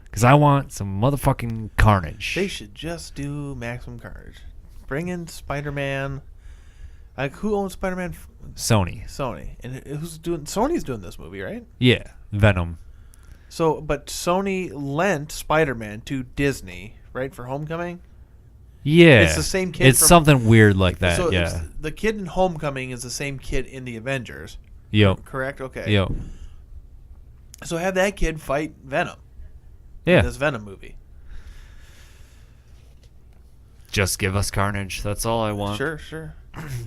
Because I want some motherfucking Carnage. They should just do Maximum Carnage. Bring in Spider-Man. Like, who owns Spider-Man? Sony. And who's doing... Sony's doing this movie, right? Yeah, Venom. So, but Sony lent Spider-Man to Disney, right, for Homecoming? Yeah. It's the same kid. It's something weird like that, so yeah. The kid in Homecoming is the same kid in the Avengers. Yep. Correct? Okay. Yep. So have that kid fight Venom. Yeah. In this Venom movie. Just give us Carnage. That's all I want. Sure.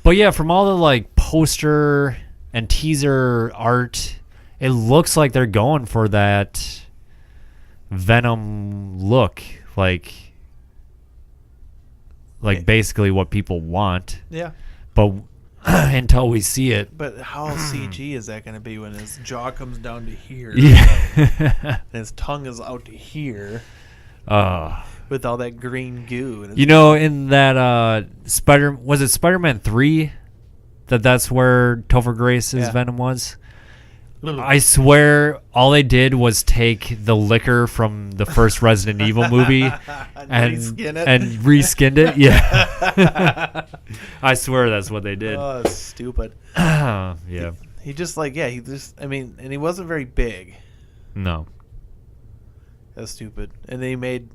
But yeah, from all the like poster and teaser art, it looks like they're going for that Venom look, like basically what people want. Yeah. But until we see it. But how CG is that going to be when his jaw comes down to here? Yeah. And his tongue is out to here. With all that green goo. You know, in that was it Spider-Man 3 that's where Topher Grace's Venom was? I swear all they did was take the liquor from the first Resident Evil movie and reskinned it. Yeah. I swear that's what they did. Oh, stupid. Yeah. He just and he wasn't very big. No. That's stupid. And then he made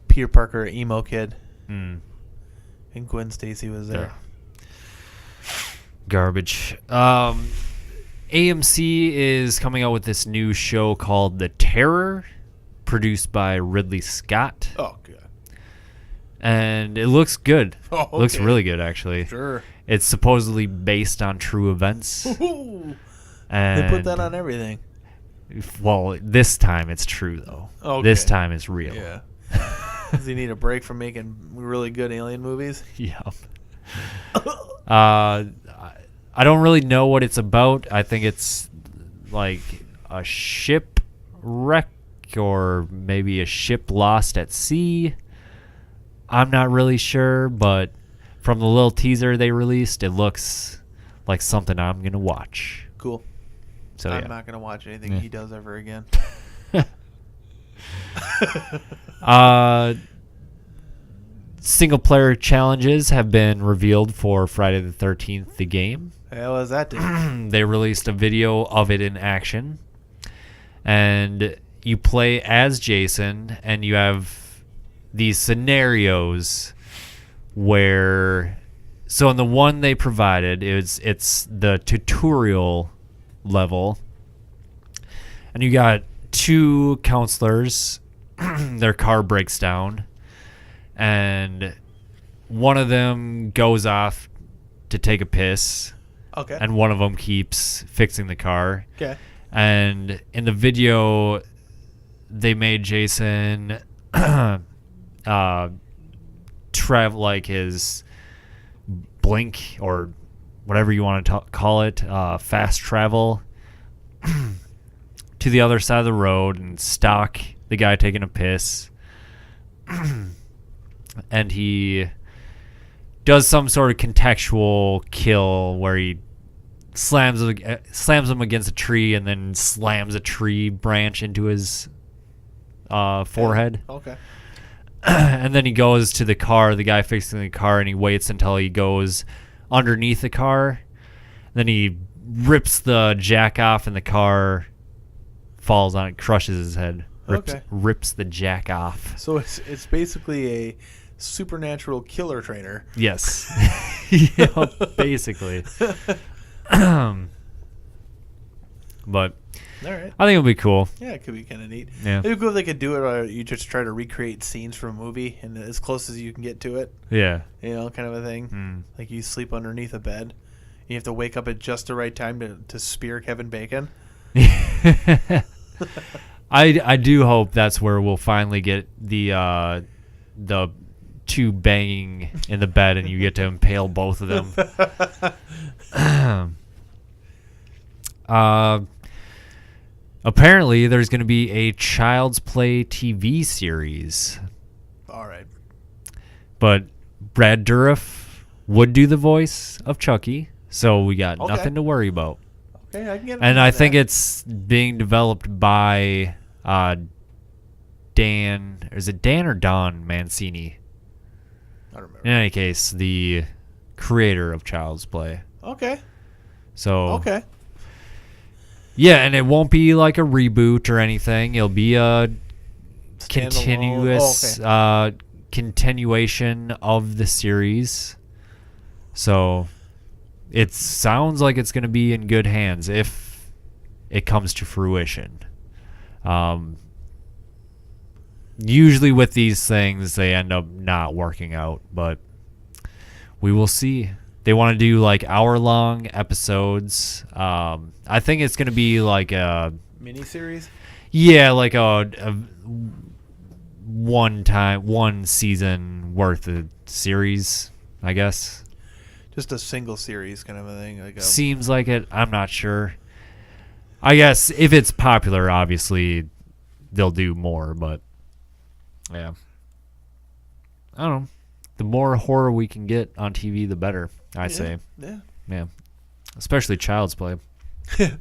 Peter Parker emo kid. And Gwen Stacy was there. Garbage. AMC is coming out with this new show called The Terror, produced by Ridley Scott. Oh, good. And it looks good. Oh, okay. It looks really good, actually. Sure. It's supposedly based on true events. And they put that on everything. Well, this time it's true, though. Okay. This time it's real. Yeah. Does he need a break from making really good alien movies? Yep. I don't really know what it's about. I think it's like a shipwreck or maybe a ship lost at sea. I'm not really sure, but from the little teaser they released, it looks like something I'm going to watch. Cool. So I'm not going to watch anything he does ever again. Single-player challenges have been revealed for Friday the 13th, the game. How was that doing? They released a video of it in action. And you play as Jason, and you have these scenarios where... So in the one they provided, it's the tutorial level. And you got two counselors. Their car breaks down. And one of them goes off to take a piss. Okay. And one of them keeps fixing the car. Okay. And in the video, they made Jason travel like his blink or whatever you want to call it, fast travel to the other side of the road and stalk the guy taking a piss. And he does some sort of contextual kill where he slams him against a tree and then slams a tree branch into his forehead. Okay. And then he goes to the car, the guy fixing the car, and he waits until he goes underneath the car. Then he rips the jack off and the car falls on it, crushes his head. Rips the jack off. So it's basically a supernatural killer trainer. Yes. Yeah, basically. But All right. I think it'll be cool. Yeah, it could be kind of neat. Yeah. It'd be cool if they could do it, or you just try to recreate scenes from a movie and as close as you can get to it. Yeah. You know, kind of a thing. Like you sleep underneath a bed. You have to wake up at just the right time to spear Kevin Bacon. I do hope that's where we'll finally get the two banging in the bed and you get to impale both of them. Apparently, there's going to be a Child's Play TV series. All right. But Brad Dourif would do the voice of Chucky, so we got nothing to worry about. Okay, I can get. And I think it's being developed by Dan. Is it Dan or Don Mancini? I don't remember. In any case, the creator of Child's Play. Okay. So. Okay. Yeah, and it won't be like a reboot or anything. It'll be a continuous continuation of the series. So it sounds like it's going to be in good hands if it comes to fruition. Usually with these things, they end up not working out, but we will see. They want to do like hour-long episodes. I think it's going to be like a miniseries. Yeah, like a one season worth of series, I guess. Just a single series kind of a thing. Like Seems like it. I'm not sure. I guess if it's popular, obviously they'll do more, but yeah. I don't know. The more horror we can get on TV, the better, I say. Yeah. Yeah. Especially Child's Play. Do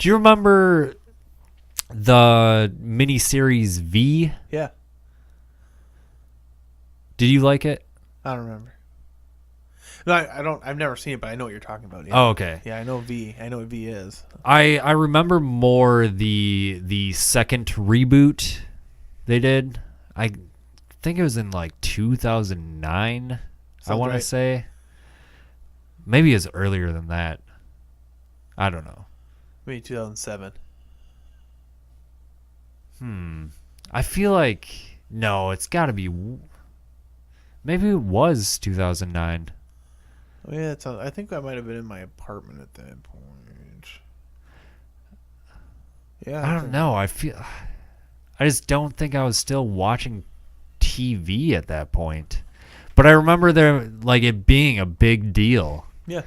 you remember the miniseries V? Yeah. Did you like it? I don't remember. No, I don't. I've never seen it, but I know what you're talking about. Yeah. Oh, okay. Yeah, I know V. I know what V is. I remember more the second reboot they did. I think it was in like 2009. I want to say. Maybe it's earlier than that. I don't know. Maybe 2007. I feel like no, it's got to be. Maybe it was 2009. Oh yeah, I think I might have been in my apartment at that point. Yeah. I don't know. I just don't think I was still watching TV at that point. But I remember it being a big deal. Yeah.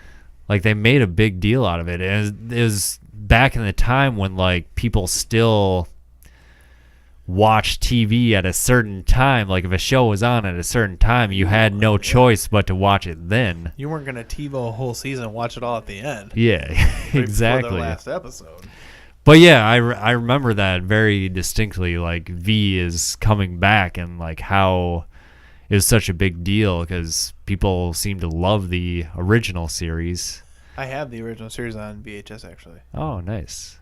Like they made a big deal out of it. And it was back in the time when like people still watch TV at a certain time. Like if a show was on at a certain time, you had no choice but to watch it then. You weren't going to TiVo a whole season and watch it all at the end. Yeah, exactly. Before the last episode. But yeah, I remember that very distinctly. Like V is coming back and like how it was such a big deal because people seem to love the original series. I have the original series on VHS actually. Oh, nice.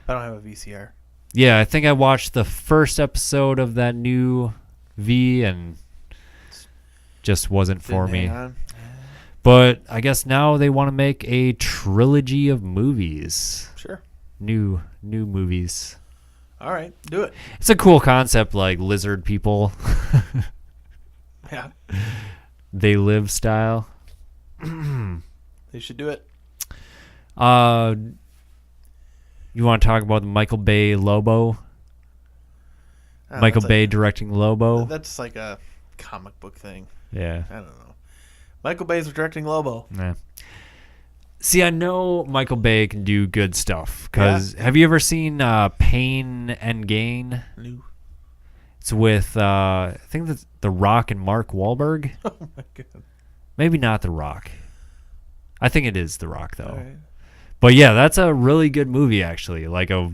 I don't have a VCR. Yeah, I think I watched the first episode of that new V and just wasn't for me. But I guess now they want to make a trilogy of movies. Sure. New movies. All right, do it. It's a cool concept, like lizard people. Yeah. They Live style. They should do it. You want to talk about the Michael Bay Lobo? Michael Bay directing Lobo? That's like a comic book thing. Yeah. I don't know. Michael Bay's directing Lobo. Yeah. See, I know Michael Bay can do good stuff. Because have you ever seen Pain and Gain? No. It's with, I think that's The Rock and Mark Wahlberg. Oh, my God. Maybe not The Rock. I think it is The Rock, though. All right. But yeah, that's a really good movie, actually. Like a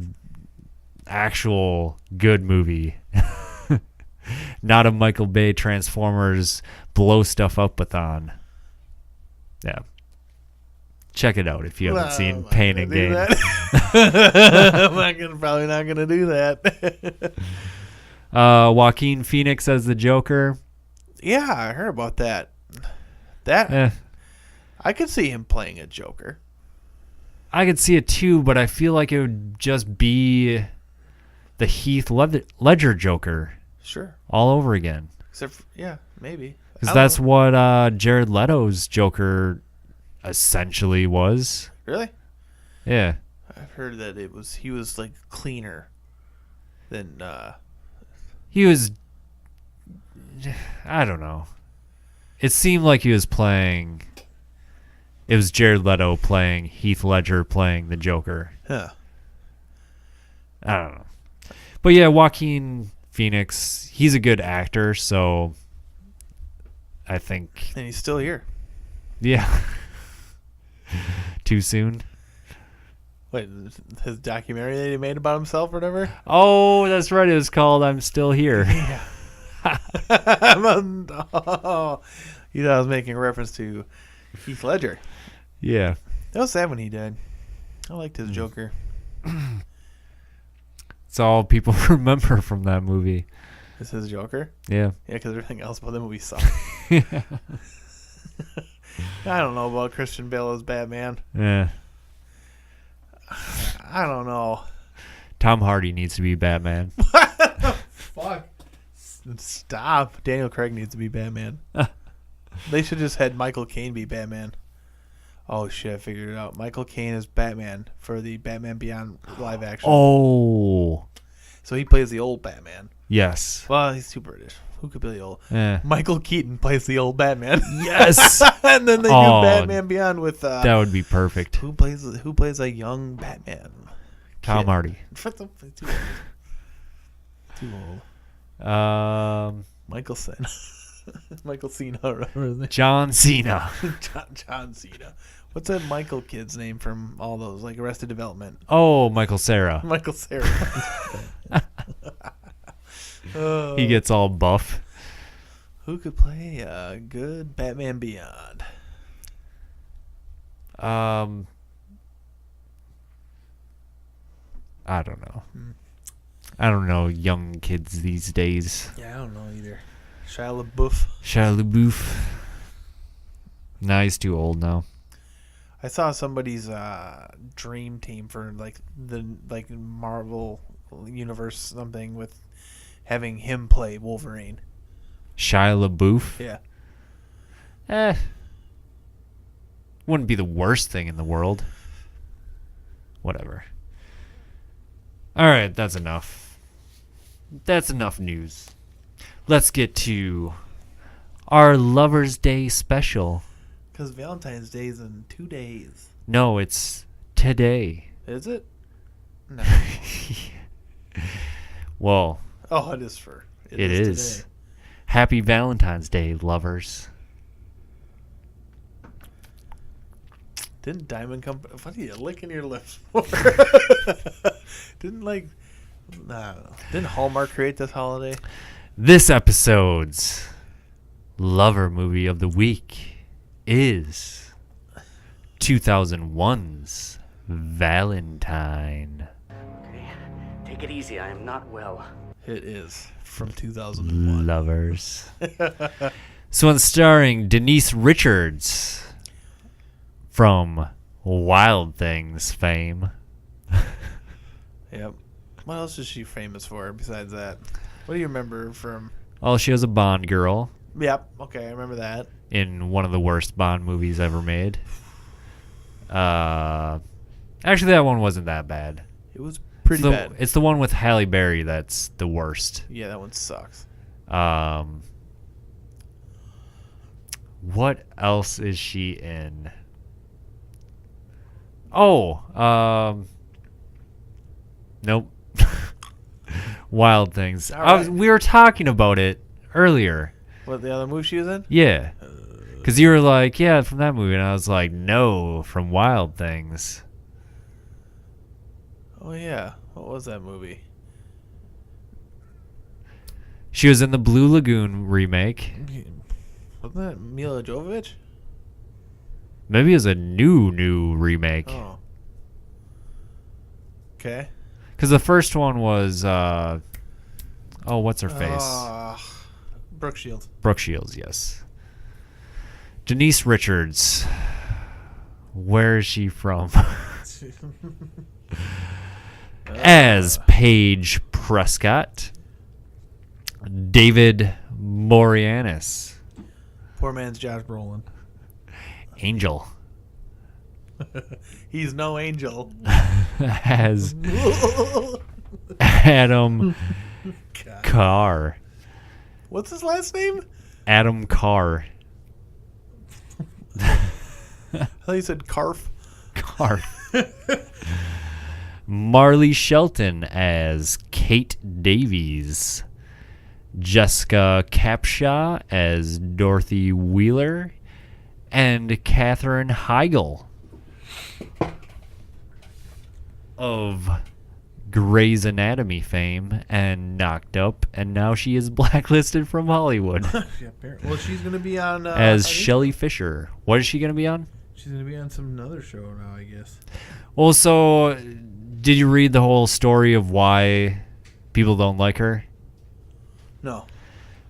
actual good movie. Not a Michael Bay Transformers blow stuff up-a-thon. Yeah. Check it out if you haven't seen Pain and Gain. I'm probably not going to do that. Joaquin Phoenix as the Joker. Yeah, I heard about that. I could see him playing a Joker. I could see it too, but I feel like it would just be the Heath Ledger Joker Sure. all over again. Except for, yeah, maybe. Because that's what Jared Leto's Joker essentially was. Really? Yeah. I've heard that he was like cleaner than He was, I don't know. It seemed like he was playing, it was Jared Leto playing Heath Ledger playing the Joker. Huh. I don't know. But yeah, Joaquin Phoenix, he's a good actor, so I think. And he's still here. Yeah. Too soon? Wait, his documentary that he made about himself or whatever? Oh, that's right. It was called I'm Still Here. Yeah. Oh, you know, I was making a reference to Heath Ledger. Yeah. That was sad when he died. I liked his Joker. It's all people remember from that movie. Is his Joker? Yeah. Yeah, because everything else about the movie sucked. I don't know about Christian Bale as Batman. Yeah. I don't know. Tom Hardy needs to be Batman. Fuck. Stop. Daniel Craig needs to be Batman. They should just had Michael Caine be Batman. Oh shit, I figured it out. Michael Caine is Batman for the Batman Beyond live action. Oh. So he plays the old Batman. Yes. Well, he's too British. Who could play the old? Yeah. Michael Keaton plays the old Batman. Yes. And then they do Batman Beyond with that would be perfect. who plays a young Batman? Tom Kid. Hardy. Too old. Too old. Michael Cena. Michael Cena, or whatever his name. John Cena. John Cena. What's that Michael kid's name from all those, like Arrested Development? Oh, Michael Cera. Michael Cera. He gets all buff. Who could play a good Batman Beyond? I don't know. I don't know young kids these days. Yeah, I don't know either. Shia LaBeouf. Shia LaBeouf. Nah, he's too old now. I saw somebody's dream team for the Marvel universe something with having him play Wolverine. Shia LaBeouf? Yeah. Wouldn't be the worst thing in the world. Whatever. Alright, that's enough. That's enough news. Let's get to our Lover's Day special. Because Valentine's Day is in 2 days. No, it's today. Is it? No. Well, Oh, it is for. it is. Today. Happy Valentine's Day, lovers. Didn't Diamond Company... What are you licking your lips for? Didn't I don't know. Didn't Hallmark create this holiday? This episode's lover movie of the week is 2001's Valentine. Okay, take it easy. I am not well. It is from 2001. Lovers. So it's starring Denise Richards from Wild Things fame. Yep. What else is she famous for besides that? What do you remember from... Oh, she was a Bond girl Yep. Okay, I remember that. in one of the worst Bond movies ever made. Actually, that one wasn't that bad. It was pretty bad. It's the one with Halle Berry that's the worst. Yeah, that one sucks. What else is she in? Oh, nope. Wild Things. All right. We were talking about it earlier. What, the other movie she was in? Yeah. Because you were like, yeah, from that movie. And I was like, no, from Wild Things. Oh, yeah. What was that movie? She was in the Blue Lagoon remake. Wasn't that Mila Jovovich? Maybe it was a new remake. Oh. Okay. Because the first one was, what's her face? Brooke Shields. Brooke Shields, yes. Denise Richards. Where is she from? As Paige Prescott, David Boreanaz, Poor man's Josh Brolin. Angel, He's no angel. as Adam Carr. What's his last name? Adam Carr. I thought you said Carf. Carr. Marley Shelton as Kate Davies. Jessica Capshaw as Dorothy Wheeler. And Katherine Heigl of Grey's Anatomy fame and Knocked Up, and now she is blacklisted from Hollywood Yeah, apparently. Well, she's going to be on... as Shelley Fisher. What is she going to be on? She's going to be on some other show now, I guess. Well, so did you read the whole story of why people don't like her? No.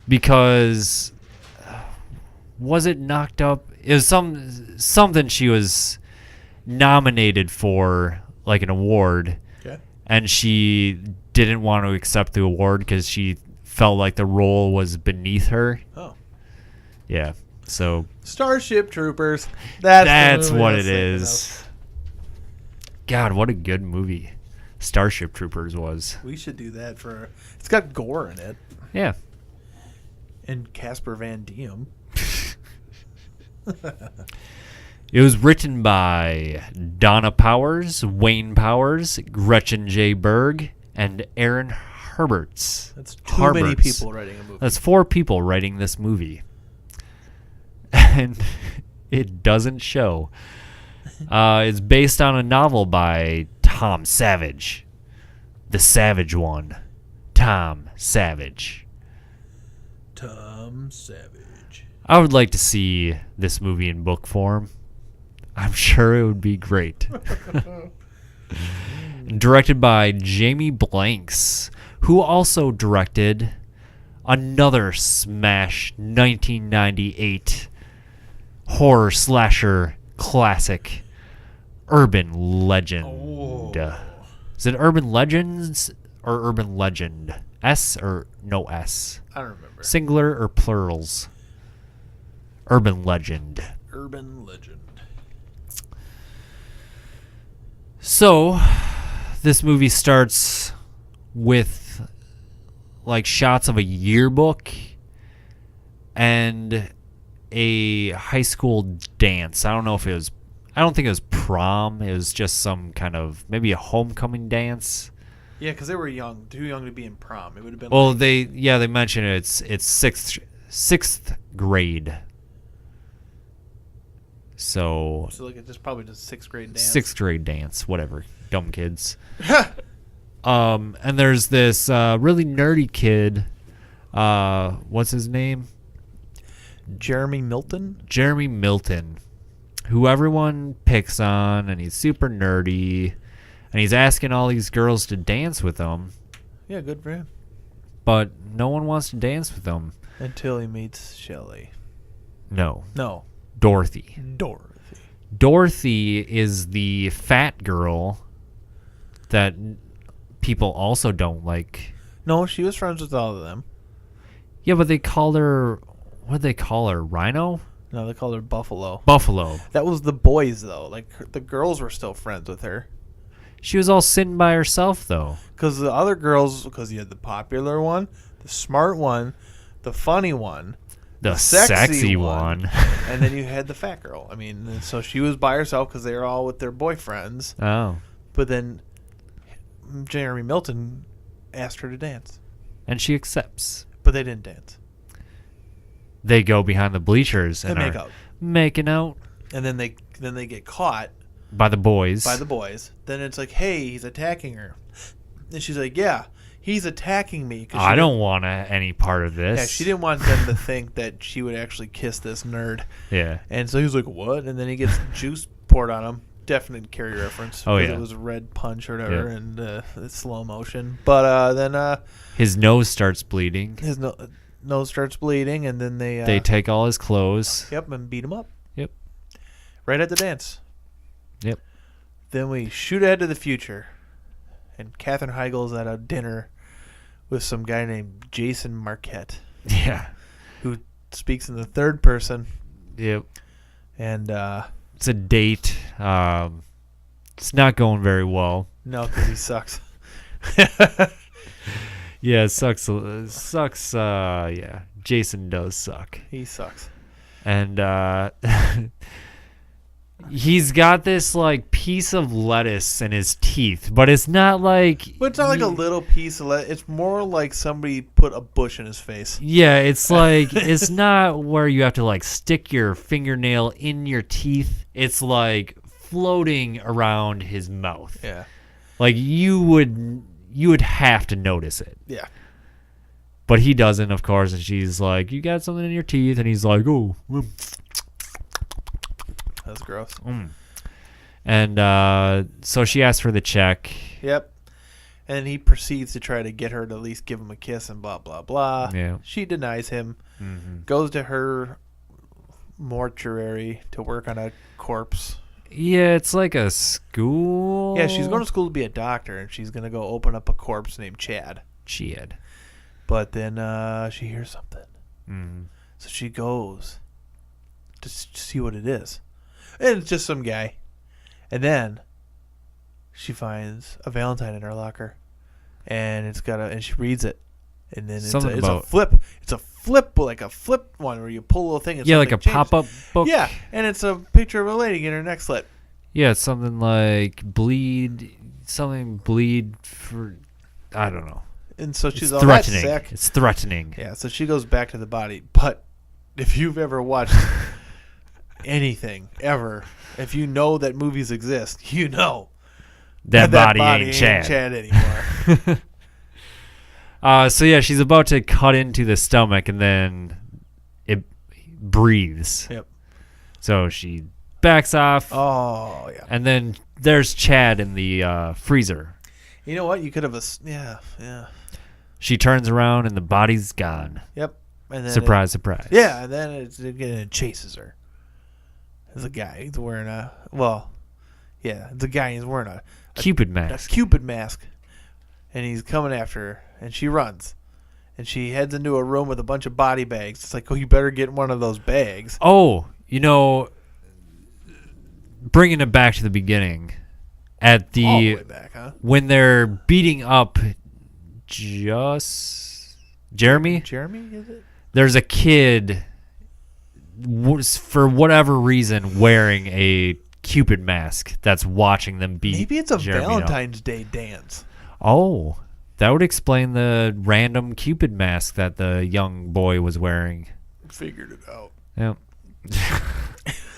Because was it Knocked Up? It was something she was nominated for, like an award, Okay. and she didn't want to accept the award because she felt like the role was beneath her. Oh. Yeah. So Starship Troopers. That's the movie what I was it thinking is. God, what a good movie Starship Troopers was. of. We should do that for... It's got gore in it. Yeah. And Casper Van Diem. It was written by Donna Powers, Wayne Powers, Gretchen J. Berg, and Aaron Herberts. That's too many people writing a movie. That's 4 people writing this movie. And it doesn't show. It's based on a novel by Tom Savage. The Savage One. Tom Savage. Tom Savage. I would like to see this movie in book form. I'm sure it would be great. Directed by Jamie Blanks, who also directed another smash 1998 horror slasher classic, Urban Legend. Oh. Is it Urban Legends or Urban Legend? S or no S? I don't remember. Singular or plurals? Urban Legend. Urban Legend. So, this movie starts with like shots of a yearbook and a high school dance. I don't think it was prom. It was just some kind of maybe a homecoming dance. Yeah, because they were young, too young to be in prom. It would have been. Well, like, they mentioned it's sixth grade. So like it's just probably just 6th grade dance. 6th grade dance, whatever. Dumb kids. And there's this really nerdy kid. What's his name? Jeremy Milton. Jeremy Milton, who everyone picks on, and he's super nerdy, and he's asking all these girls to dance with him, Yeah, good for him. but no one wants to dance with him. Until he meets Shelley. No, No. Dorothy. Dorothy. Dorothy is the fat girl that people also don't like. No, she was friends with all of them. Yeah, but they called her... What did they call her? Rhino? No, they called her Buffalo. Buffalo. That was the boys, though. Like, the girls were still friends with her. She was all sitting by herself, though. Because the other girls, because you had the popular one, the smart one, the funny one, The sexy sexy one. one. and then you had the fat girl. I mean, and so she was by herself because they were all with their boyfriends. Oh. But then Jeremy Milton asked her to dance. And she accepts. But they didn't dance. They go behind the bleachers and They make are out. making out And then they get caught by the boys. by the boys. Then it's like, hey, he's attacking her. And she's like, yeah, he's attacking me. 'cause she I don't want any part of this. Yeah, she didn't want them to think that she would actually kiss this nerd. Yeah. And so he was like, what? And then he gets juice poured on him. Definite Carrie reference. Oh, because yeah. It was red punch or whatever, Yeah. and it's slow motion. But then His nose starts bleeding. his nose starts bleeding, and then They take all his clothes. Yep, and beat him up. Yep. Right at the dance. Yep. Then we shoot ahead to the future, and Katherine Heigl's at a dinner with some guy named Jason Marquette, Yeah. who speaks in the third person, Yep. and It's a date. It's not going very well. no, because he sucks. Yeah, it sucks. Sucks. Yeah, Jason does suck. He sucks. And he's got this like piece of lettuce in his teeth, but it's not like. But it's not like a little piece of it's more like somebody put a bush in his face. Yeah, it's like it's not where you have to like stick your fingernail in your teeth. It's like floating around his mouth. Yeah. Like you would have to notice it. Yeah. But he doesn't, of course, and she's like, "You got something in your teeth," and he's like, "Oh." That's gross. And so she asks for the check. Yep. And he proceeds to try to get her to at least give him a kiss and blah, blah, blah. Yeah. She denies him. Goes to her mortuary to work on a corpse. Yeah, it's like a school. Yeah, she's going to school to be a doctor, and she's going to go open up a corpse named Chad. Chad. But then she hears something. So she goes to see what it is. And it's just some guy. And then she finds a Valentine in her locker. And and she reads it. And then it's a flip. It's a flip, like a flip one where you pull a little thing. And yeah, like a changes. pop-up book. Yeah, and it's a picture of a lady getting her neck slit. Yeah, it's something like bleed for, I don't know. And so she's all threatening. that's sick. It's threatening. Yeah, so she goes back to the body. But if you've ever watched anything, ever, if you know that movies exist, you know that body ain't Chad. Anymore. So yeah, she's about to cut into the stomach, and then it breathes. Yep. So she backs off. Oh, yeah. And then there's Chad in the freezer. You know what? You could have yeah. She turns around, and the body's gone. Yep. And then surprise. Yeah, and then it chases her. There's a guy. He's wearing it's a guy. He's wearing a Cupid mask. A Cupid mask. And he's coming after her, and she runs. And she heads into a room with a bunch of body bags. It's like, oh, you better get one of those bags. Oh, bringing it back to the beginning. All the way back, huh? When they're beating up Jeremy? Jeremy, is it? There's a kid, for whatever reason, wearing a Cupid mask that's watching them beat Maybe it's a Jeremy Valentine's Day dance. Oh, that would explain the random Cupid mask that the young boy was wearing. Figured it out. Yep.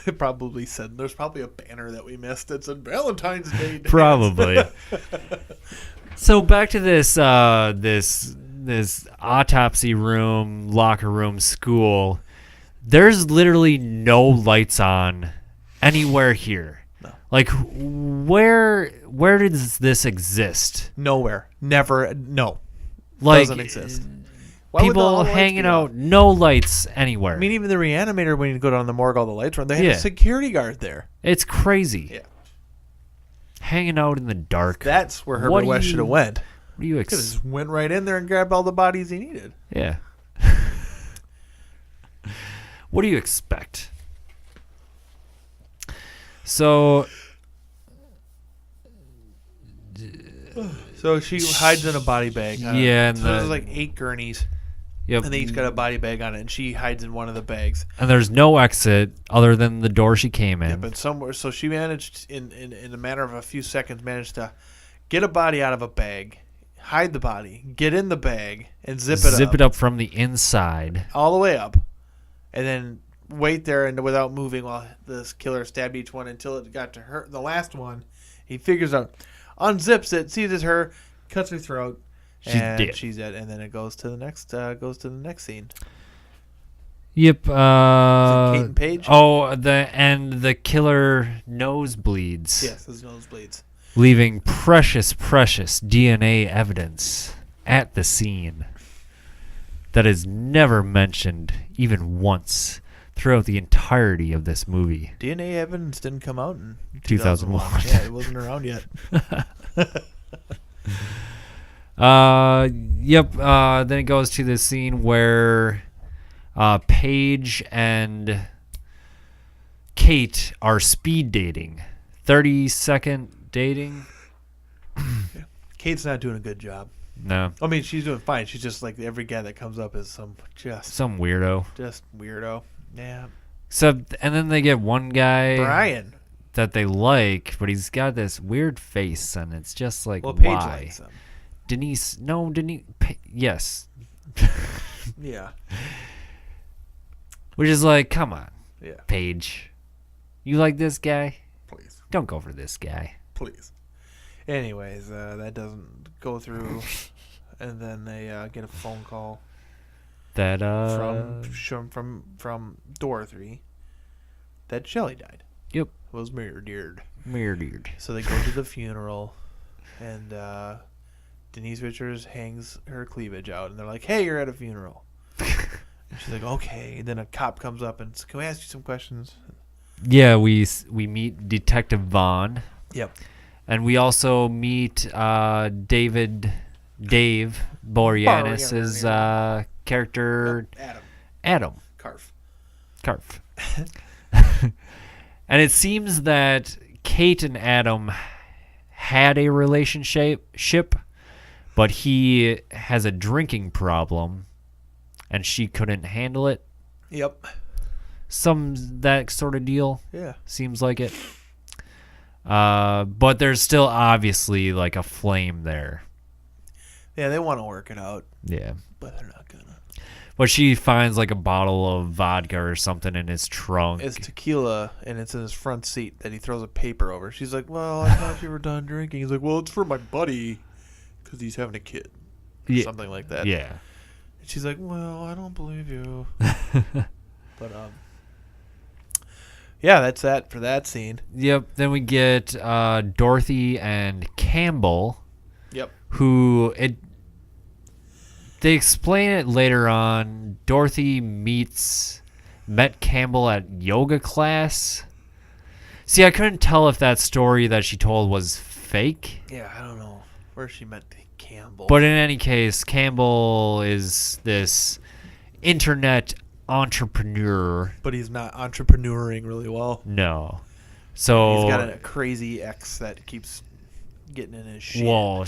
It probably said, there's probably a banner that we missed that said Valentine's Day dance. Probably. So back to this this autopsy room, locker room, school. There's literally no lights on anywhere here. No. Like where does this exist? Nowhere. Never. No. Like doesn't exist. Why would all people the lights hanging be out, on? no lights anywhere. I mean, even the reanimator, when you go down the morgue, all the lights are on. They have Yeah. a security guard there. It's crazy. Yeah. Hanging out in the dark. That's where What Herbert do West you- should have went. What do you Could have just went right in there and grabbed all the bodies he needed. Yeah. What do you expect? So So she hides in a body bag. Yeah, and so there's like 8 gurneys, yep. and they each got a body bag on it, and she hides in one of the bags. And there's no exit other than the door she came in. Yeah, but somewhere, so she managed in a matter of a few seconds, managed to get a body out of a bag, hide the body, get in the bag, and zip it up from the inside. all the way up, and then wait there and without moving while this killer stabbed each one until it got to her. The last one, he figures out, unzips it, sees it's her, cuts her throat. She's dead. She's dead, and then it goes to the next scene. Yep. Kate and Paige? Oh, the killer nose bleeds. Yes, his nose bleeds. Leaving precious DNA evidence at the scene that is never mentioned even once throughout the entirety of this movie. DNA evidence didn't come out in 2001. Yeah, it wasn't around yet. Yep. Then it goes to the scene where Paige and Kate are speed dating. 30-second dating. Kate's not doing a good job. No. I mean, she's doing fine. She's just like every guy that comes up is some weirdo. Just weirdo. Yeah. And then they get one guy Brian. that they like, but he's got this weird face, and it's just like, Well, Paige why? likes him. Denise, no, Denise, yes. Yeah. Which is like, come on, Yeah. Paige. You like this guy? Please. Don't go for this guy. Please. Anyways, that doesn't go through, and then they get a phone call That from Dorothy that Shelley died. Yep. Was murdered. Murdered. So they go to the funeral, and Denise Richards hangs her cleavage out, and they're like, "Hey, you're at a funeral." And she's like, "Okay." And then a cop comes up and says, "Can we ask you some questions?" Yeah, we meet Detective Vaughn. Yep. And we also meet Dave Boreanaz's character, Adam. Carf. And it seems that Kate and Adam had a relationship, but he has a drinking problem, and she couldn't handle it. Yep. That sort of deal. Yeah. Seems like it. But there's still obviously like a flame there. Yeah, they want to work it out, Yeah. but they're not gonna. But she finds like a bottle of vodka or something in his trunk. It's tequila, and it's in his front seat that he throws a paper over. She's like, "Well, I thought you were done drinking." He's like, "Well, it's for my buddy because he's having a kid." Or something like that. Yeah. And she's like, "Well, I don't believe you." But yeah, that's that for that scene. Yep. Then we get Dorothy and Campbell. Yep. They explain it later on. Dorothy met Campbell at yoga class. See, I couldn't tell if that story that she told was fake. Yeah, I don't know where she met Campbell. But in any case, Campbell is this internet entrepreneur. But he's not entrepreneuring really well. No. So he's got a crazy ex that keeps getting in his shit. Well,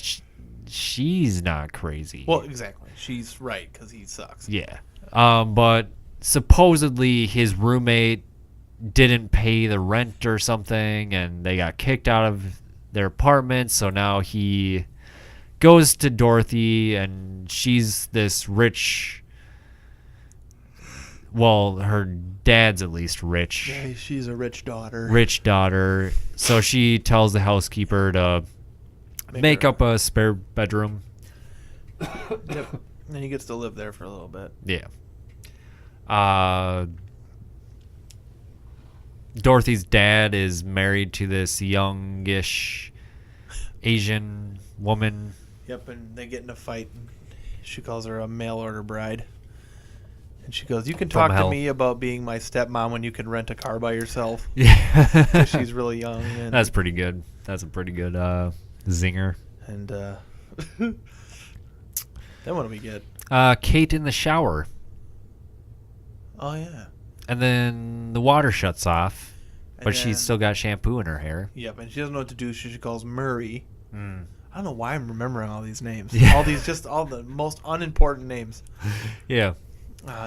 she's not crazy. Well, exactly. She's right because he sucks. Yeah. But supposedly his roommate didn't pay the rent or something, and they got kicked out of their apartment. So now he goes to Dorothy, and she's this rich. Well, her dad's at least rich. Yeah, she's a rich daughter. Rich daughter. So she tells the housekeeper to make up a spare bedroom. Yep. And he gets to live there for a little bit. Yeah. Dorothy's dad is married to this youngish Asian woman. Yep, and they get in a fight. And she calls her a mail order bride. And she goes, "You can talk to me about being my stepmom when you can rent a car by yourself." Yeah. 'Cause she's really young. And, That's pretty good. That's a pretty good zinger. And then what do we get? Kate in the shower. Oh, yeah. And then the water shuts off, but And she's then- still got shampoo in her hair. Yep, and she doesn't know what to do, so she calls Murray. I don't know why I'm remembering all these names. Yeah. All the most unimportant names. Yeah.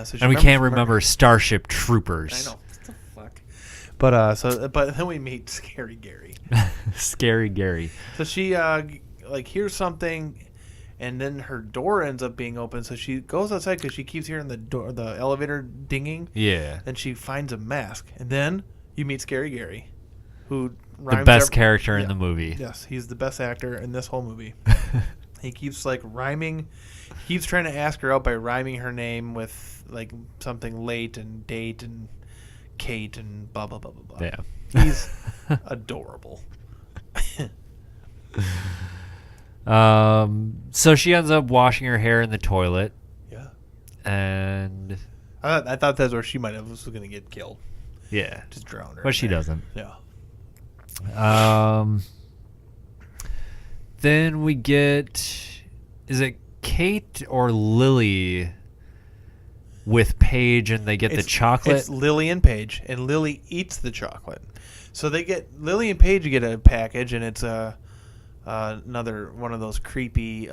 So she And we remembers can't Murray. remember Starship Troopers. I know. What the fuck? But then we meet Scary Gary. Scary Gary. So she hears something, and then her door ends up being open. So she goes outside because she keeps hearing the elevator dinging. Yeah. And she finds a mask, and then you meet Scary Gary, who The best character in the movie. Yes, he's the best actor in this whole movie. He keeps rhyming. He keeps trying to ask her out by rhyming her name with something late and date and Kate and blah blah blah blah blah. Yeah. He's adorable. So she ends up washing her hair in the toilet. Yeah. And I thought that's where she was going to get killed. Yeah. Just drown her. But she doesn't. Yeah. Then we get, is it Kate or Lily with Paige, and they get the chocolate? It's Lily and Paige, and Lily eats the chocolate. So Lily and Paige get a package, and it's another one of those creepy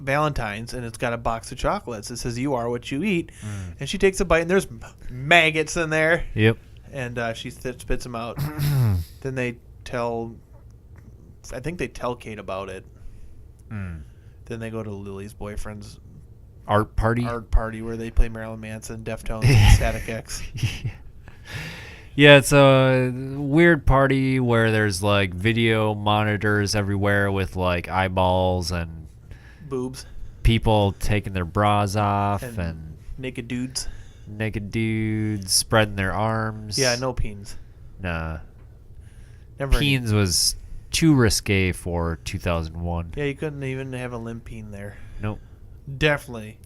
Valentines, and it's got a box of chocolates. It says, "You are what you eat," and she takes a bite, and there's maggots in there. Yep. And she spits them out. Then I think they tell Kate about it. Then they go to Lily's boyfriend's art party where they play Marilyn Manson, Deftones, and Static X. Yeah, it's a weird party where there's like video monitors everywhere with like eyeballs and Boobs. People taking their bras off and naked dudes spreading their arms. Yeah, no peens. Nah. Never peens was too risque for 2001. Yeah, you couldn't even have a limp peen there. Nope. Definitely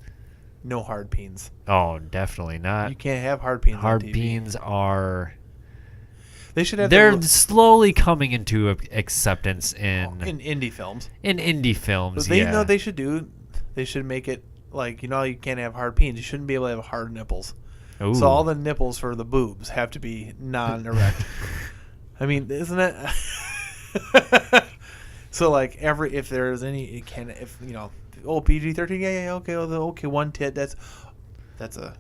no hard peens. Oh, definitely not. You can't have hard peens Hard on TV. peens are... They should have. They're slowly coming into acceptance in indie films. In indie films, you know what they should do? They should make it like, you can't have hard peens. You shouldn't be able to have hard nipples. Ooh. So all the nipples for the boobs have to be non-erect. I mean, isn't it? So like if there's any, PG-13, yeah, okay, one tit, that's an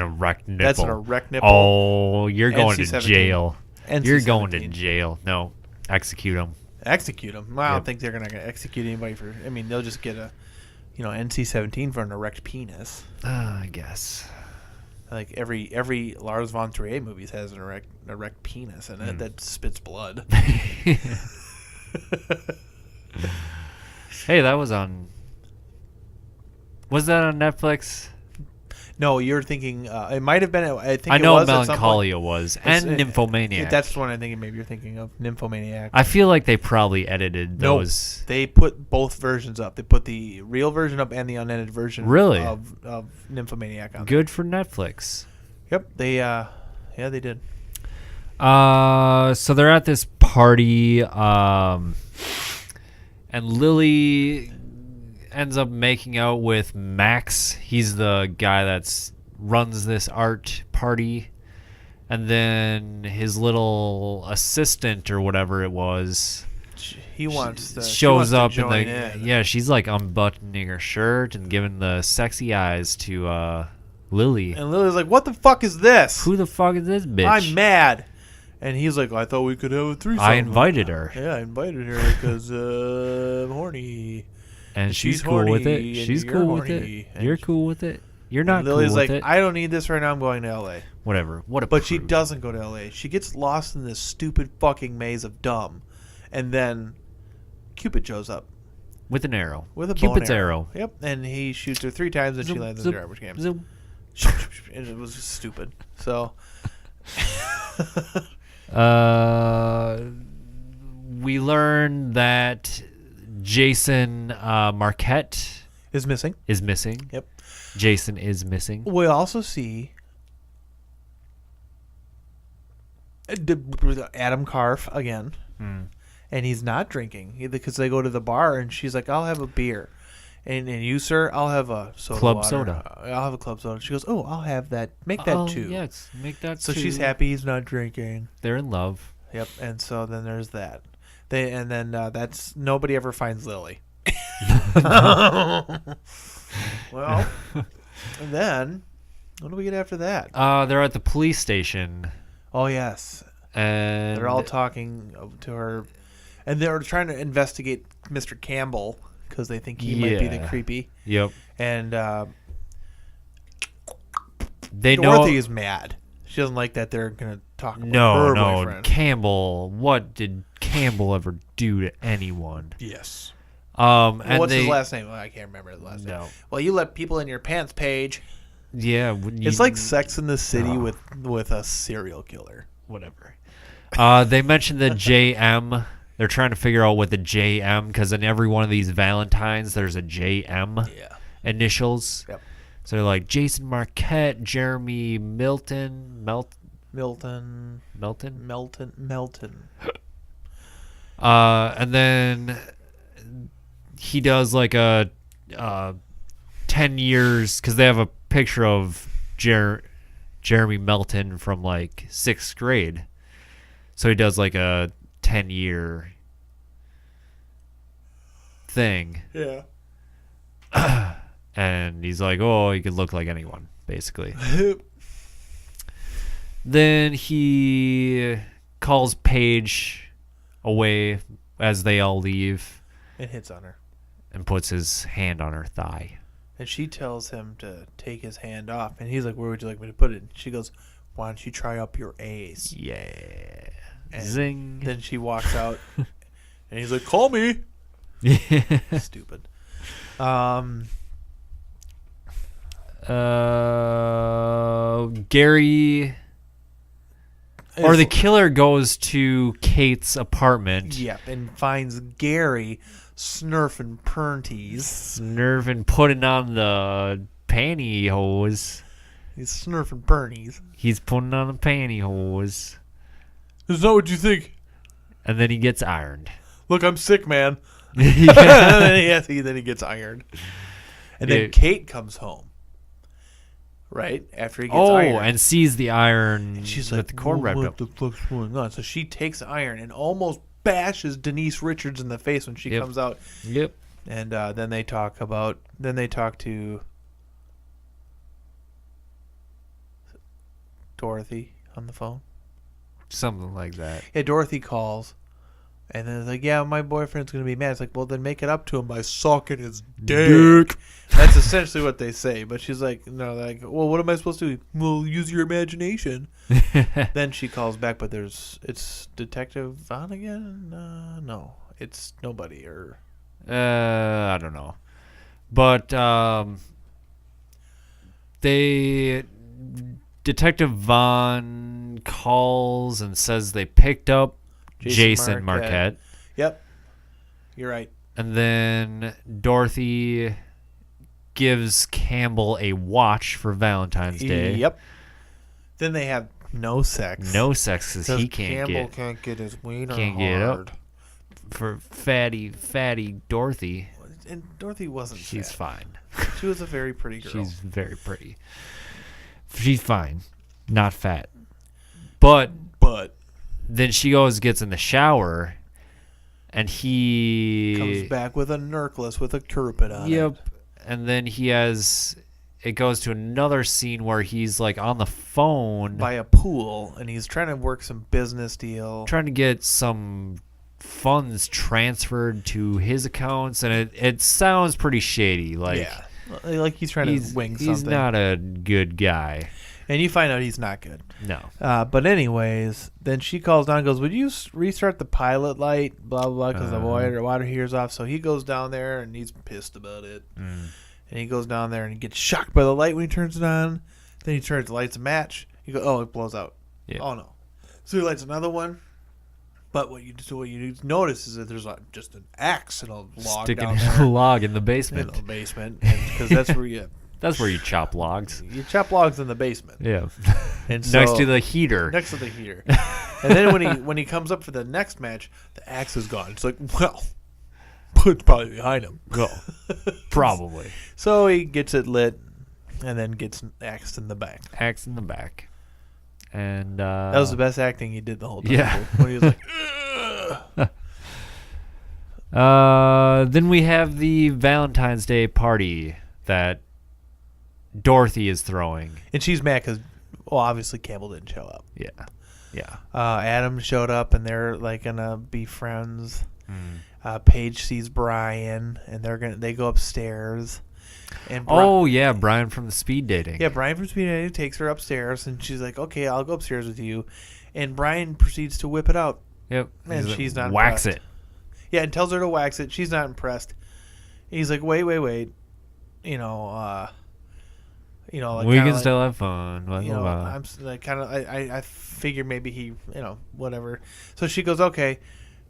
erect nipple. That's an erect nipple. Oh, you're going to NC-17. jail. NC-17. You're going to jail. No, execute them. Execute them. Well, I don't think they're going to execute anybody for. I mean, they'll just get a, NC-17 for an erect penis. I guess. Like every Lars von Trier movie has an erect penis in it that spits blood. Hey, that was on. Was that on Netflix? No, you're thinking. It might have been. I know Melancholia was, and Nymphomaniac. That's the one I think maybe you're thinking of. Nymphomaniac. I feel like they probably edited those. No, they put both versions up. They put the real version up and the unedited version. Really? Of Nymphomaniac on. Good for Netflix. Yep. They. They did. So they're at this party, and Lily ends up making out with Max. He's the guy that's runs this art party, and then his little assistant or whatever it was, he wants to shows up in the she's like unbuttoning her shirt and giving the sexy eyes to Lily, and Lily's like, "What the fuck is this? Who the fuck is this bitch? I'm mad." And he's like, "I thought we could have a threesome." I invited her. Yeah, I invited her because I'm horny. And she's cool horny, with it. She's cool with it. You're cool with it. You're not cool with Lily's like, it. "I don't need this right now. I'm going to L.A." Whatever. What a But prude. she doesn't go to L.A. She gets lost in this stupid fucking maze of dumb. And then Cupid shows up. With an arrow. With a Cupid's bow and arrow. Yep. And he shoots her 3 times and she lands in the garbage can. Zoom. And it was just stupid. So... we learn that Jason Marquette is missing. Yep. Jason is missing. We also see Adam Karf again. And he's not drinking because they go to the bar and she's like, "I'll have a beer." And you, sir, I'll have a soda. Club water. soda. I'll have a club soda. She goes, "Oh, I'll have that. Make that too." Yes, make that so too. she's happy he's not drinking. They're in love. Yep. And so then there's that. That's nobody ever finds Lily. Well, and then what do we get after that? They're at the police station. Oh yes. And they're all talking to her, and they're trying to investigate Mr. Campbell because they think he might be the creepy. Yep. And Dorothy is mad. She doesn't like that they're gonna talk about her boyfriend. Campbell. What did Campbell ever do to anyone? Yes. And what's his last name? I can't remember his last name. Well, you let people in your pants, Paige. Yeah. It's like Sex in the City with a serial killer. Whatever. They mentioned the JM. They're trying to figure out what the JM, because in every one of these Valentines, there's a JM initials. Yep. So they're like Jason Marquette, Jeremy Milton. And then he does like a 10 years, because they have a picture of Jeremy Melton from like 6th grade. So he does like a 10-year thing. Yeah. And he's like, oh, he could look like anyone, basically. Then he calls Paige away as they all leave. And hits on her. And puts his hand on her thigh. And she tells him to take his hand off. And he's like, where would you like me to put it? And she goes, why don't you try up your ass? Yeah. And Zing. Then she walks out. And he's like, call me. Stupid. Gary... Or the killer goes to Kate's apartment. Yep, and finds Gary snurfing panties. Snurfing, putting on the pantyhose. He's snurfing panties. He's putting on the pantyhose. Is that what you think? And then he gets ironed. Look, I'm sick, man. Yeah. Then he gets ironed. And then Kate comes home. Right? After he gets ironed. And sees the iron and she's with like, the cord wrapped up. What the fuck's going on? So she takes the iron and almost bashes Denise Richards in the face when she comes out. Yep. And then they talk to Dorothy on the phone. Something like that. Yeah, Dorothy calls. And then it's like, yeah, my boyfriend's going to be mad. It's like, well, then make it up to him by sucking his dick. That's essentially what they say. But she's like, no, they're like, well, what am I supposed to do? Well, use your imagination. Then she calls back, but it's Detective Vaughn again? No, it's nobody. Or I don't know. But Detective Vaughn calls and says they picked up Jason Marquette. Yep. You're right. And then Dorothy gives Campbell a watch for Valentine's Day. Yep. Then they have no sex. No sex because he Campbell can't get his wiener can't hard. get up for fatty Dorothy. And Dorothy wasn't She's fat. fine. She was a very pretty girl. She's very pretty. She's fine. Not fat. But then she gets in the shower, and he comes back with a necklace with a turpin on it. Yep. And then it goes to another scene where he's like on the phone by a pool, and he's trying to work some business deal, trying to get some funds transferred to his accounts, and it sounds pretty shady. Like he's trying to wing something. He's not a good guy. And you find out he's not good. No. But anyways, then she calls down and goes, would you restart the pilot light? Blah, blah, blah, because the water heater's off. So he goes down there, and he's pissed about it. And he goes down there, and he gets shocked by the light when he turns it on. Then he turns the lights a match. He goes, it blows out. Yeah. Oh, no. So he lights another one. But what you notice is that there's just an axe and a log sticking down there. a log in the basement. In the basement. Because that's where you... That's where you chop logs. You chop logs in the basement. Yeah. And so, next to the heater. Next to the heater. And then when he comes up for the next match, the axe is gone. It's like, well, it's probably behind him. Go. Probably. So he gets it lit and then gets axed in the back. Axe in the back. And that was the best acting he did the whole time. Yeah. When he was like, then we have the Valentine's Day party that Dorothy is throwing. And she's mad because, obviously Campbell didn't show up. Yeah. Adam showed up, and they're like gonna be friends. Paige sees Brian, and they go upstairs. And Brian from the speed dating. Yeah, Brian from speed dating takes her upstairs, and she's like, "Okay, I'll go upstairs with you." And Brian proceeds to whip it out. Yep. And she's not wax impressed. it. Yeah, and tells her to wax it. She's not impressed. And he's like, "Wait." Like we can still have fun. I'm like I figure maybe he, whatever. So she goes, okay,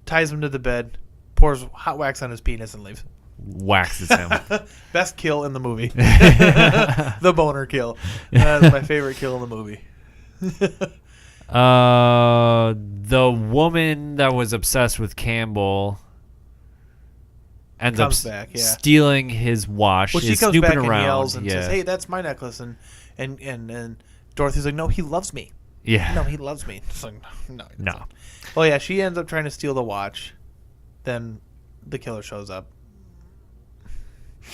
ties him to the bed, pours hot wax on his penis, and leaves. waxes him. Best kill in the movie. The boner kill. That's my favorite kill in the movie. The woman that was obsessed with Campbell ends up Comes back, yeah. stealing his watch. Well, she is comes snooping back and around. yells and yeah. says, "Hey, that's my necklace." And Dorothy's like, "No, he loves me. Yeah. No, he loves me." It's like, no. He No. doesn't. Well, yeah, she ends up trying to steal the watch. Then the killer shows up.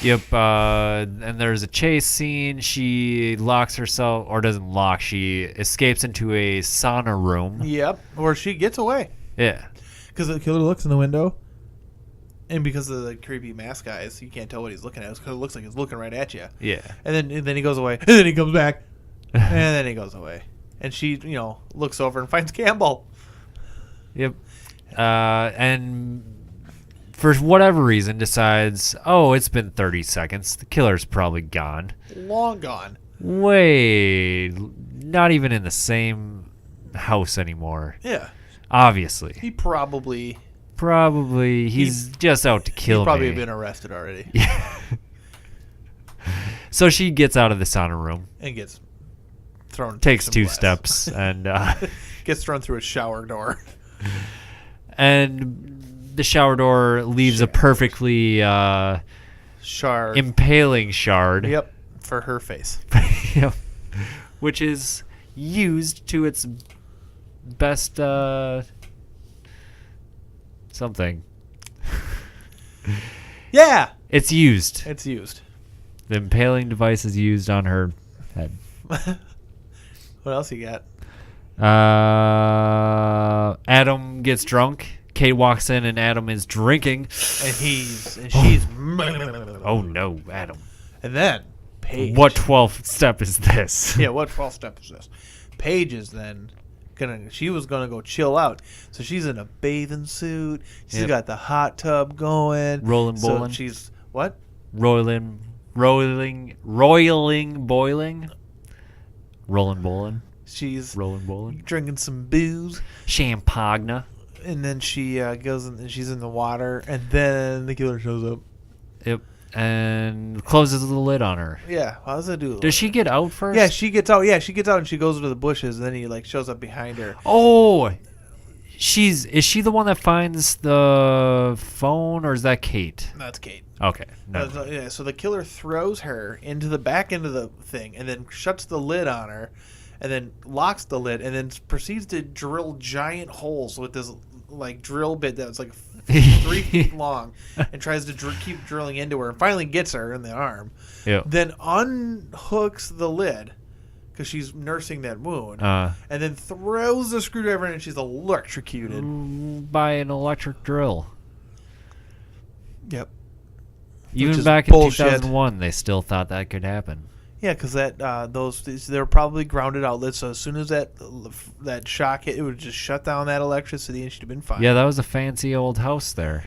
Yep. And there's a chase scene. She locks herself, or doesn't lock. She escapes into a sauna room. Yep. Or she gets away. Yeah. Because the killer looks in the window. And because of the creepy mask eyes, you can't tell what he's looking at. Because it looks like he's looking right at you. Yeah. And then he goes away. And then he comes back. And then he goes away. And she, looks over and finds Campbell. Yep. And for whatever reason decides, it's been 30 seconds. The killer's probably gone. Long gone. Wait, not even in the same house anymore. Yeah. Obviously. He probably... He's just out to kill me. He's probably been arrested already. Yeah. So she gets out of the sauna room. And gets thrown. Takes 2 glass. steps and Gets thrown through a shower door. And the shower door leaves a perfectly Shard. impaling shard. Yep. For her face. Yep. Which is used to its best something. Yeah. It's used. It's used. The impaling device is used on her head. What else you got? Adam gets drunk. Kate walks in and Adam is drinking. And she's... Oh no, Adam. And then Paige. What 12th step is this? Yeah, what 12th step is this? Paige is then she was gonna go chill out. So she's in a bathing suit. She's got the hot tub going. Rolling, so bowling. She's what? Roiling, boiling. Rolling, bowling. She's Rolling, bowling. drinking some booze. Champagne. And then she goes and she's in the water. And then the killer shows up. Yep. And closes the lid on her. Yeah, how does that do? Does she get out first? Yeah, she gets out. Yeah, she gets out and she goes into the bushes. And then he shows up behind her. Oh, is she the one that finds the phone, or is that Kate? That's Kate. Okay. No. Yeah, so the killer throws her into the back end of the thing and then shuts the lid on her and then locks the lid and then proceeds to drill giant holes with this drill bit that's 3 feet long and tries to keep drilling into her and finally gets her in the arm. Yeah. Then unhooks the lid because she's nursing that wound and then throws the screwdriver in and she's electrocuted. By an electric drill. Yep. Even back in bullshit. 2001, they still thought that could happen. Yeah, because they're probably grounded outlets. So as soon as that shock hit, it would just shut down that electricity, and she'd have been fine. Yeah, that was a fancy old house there.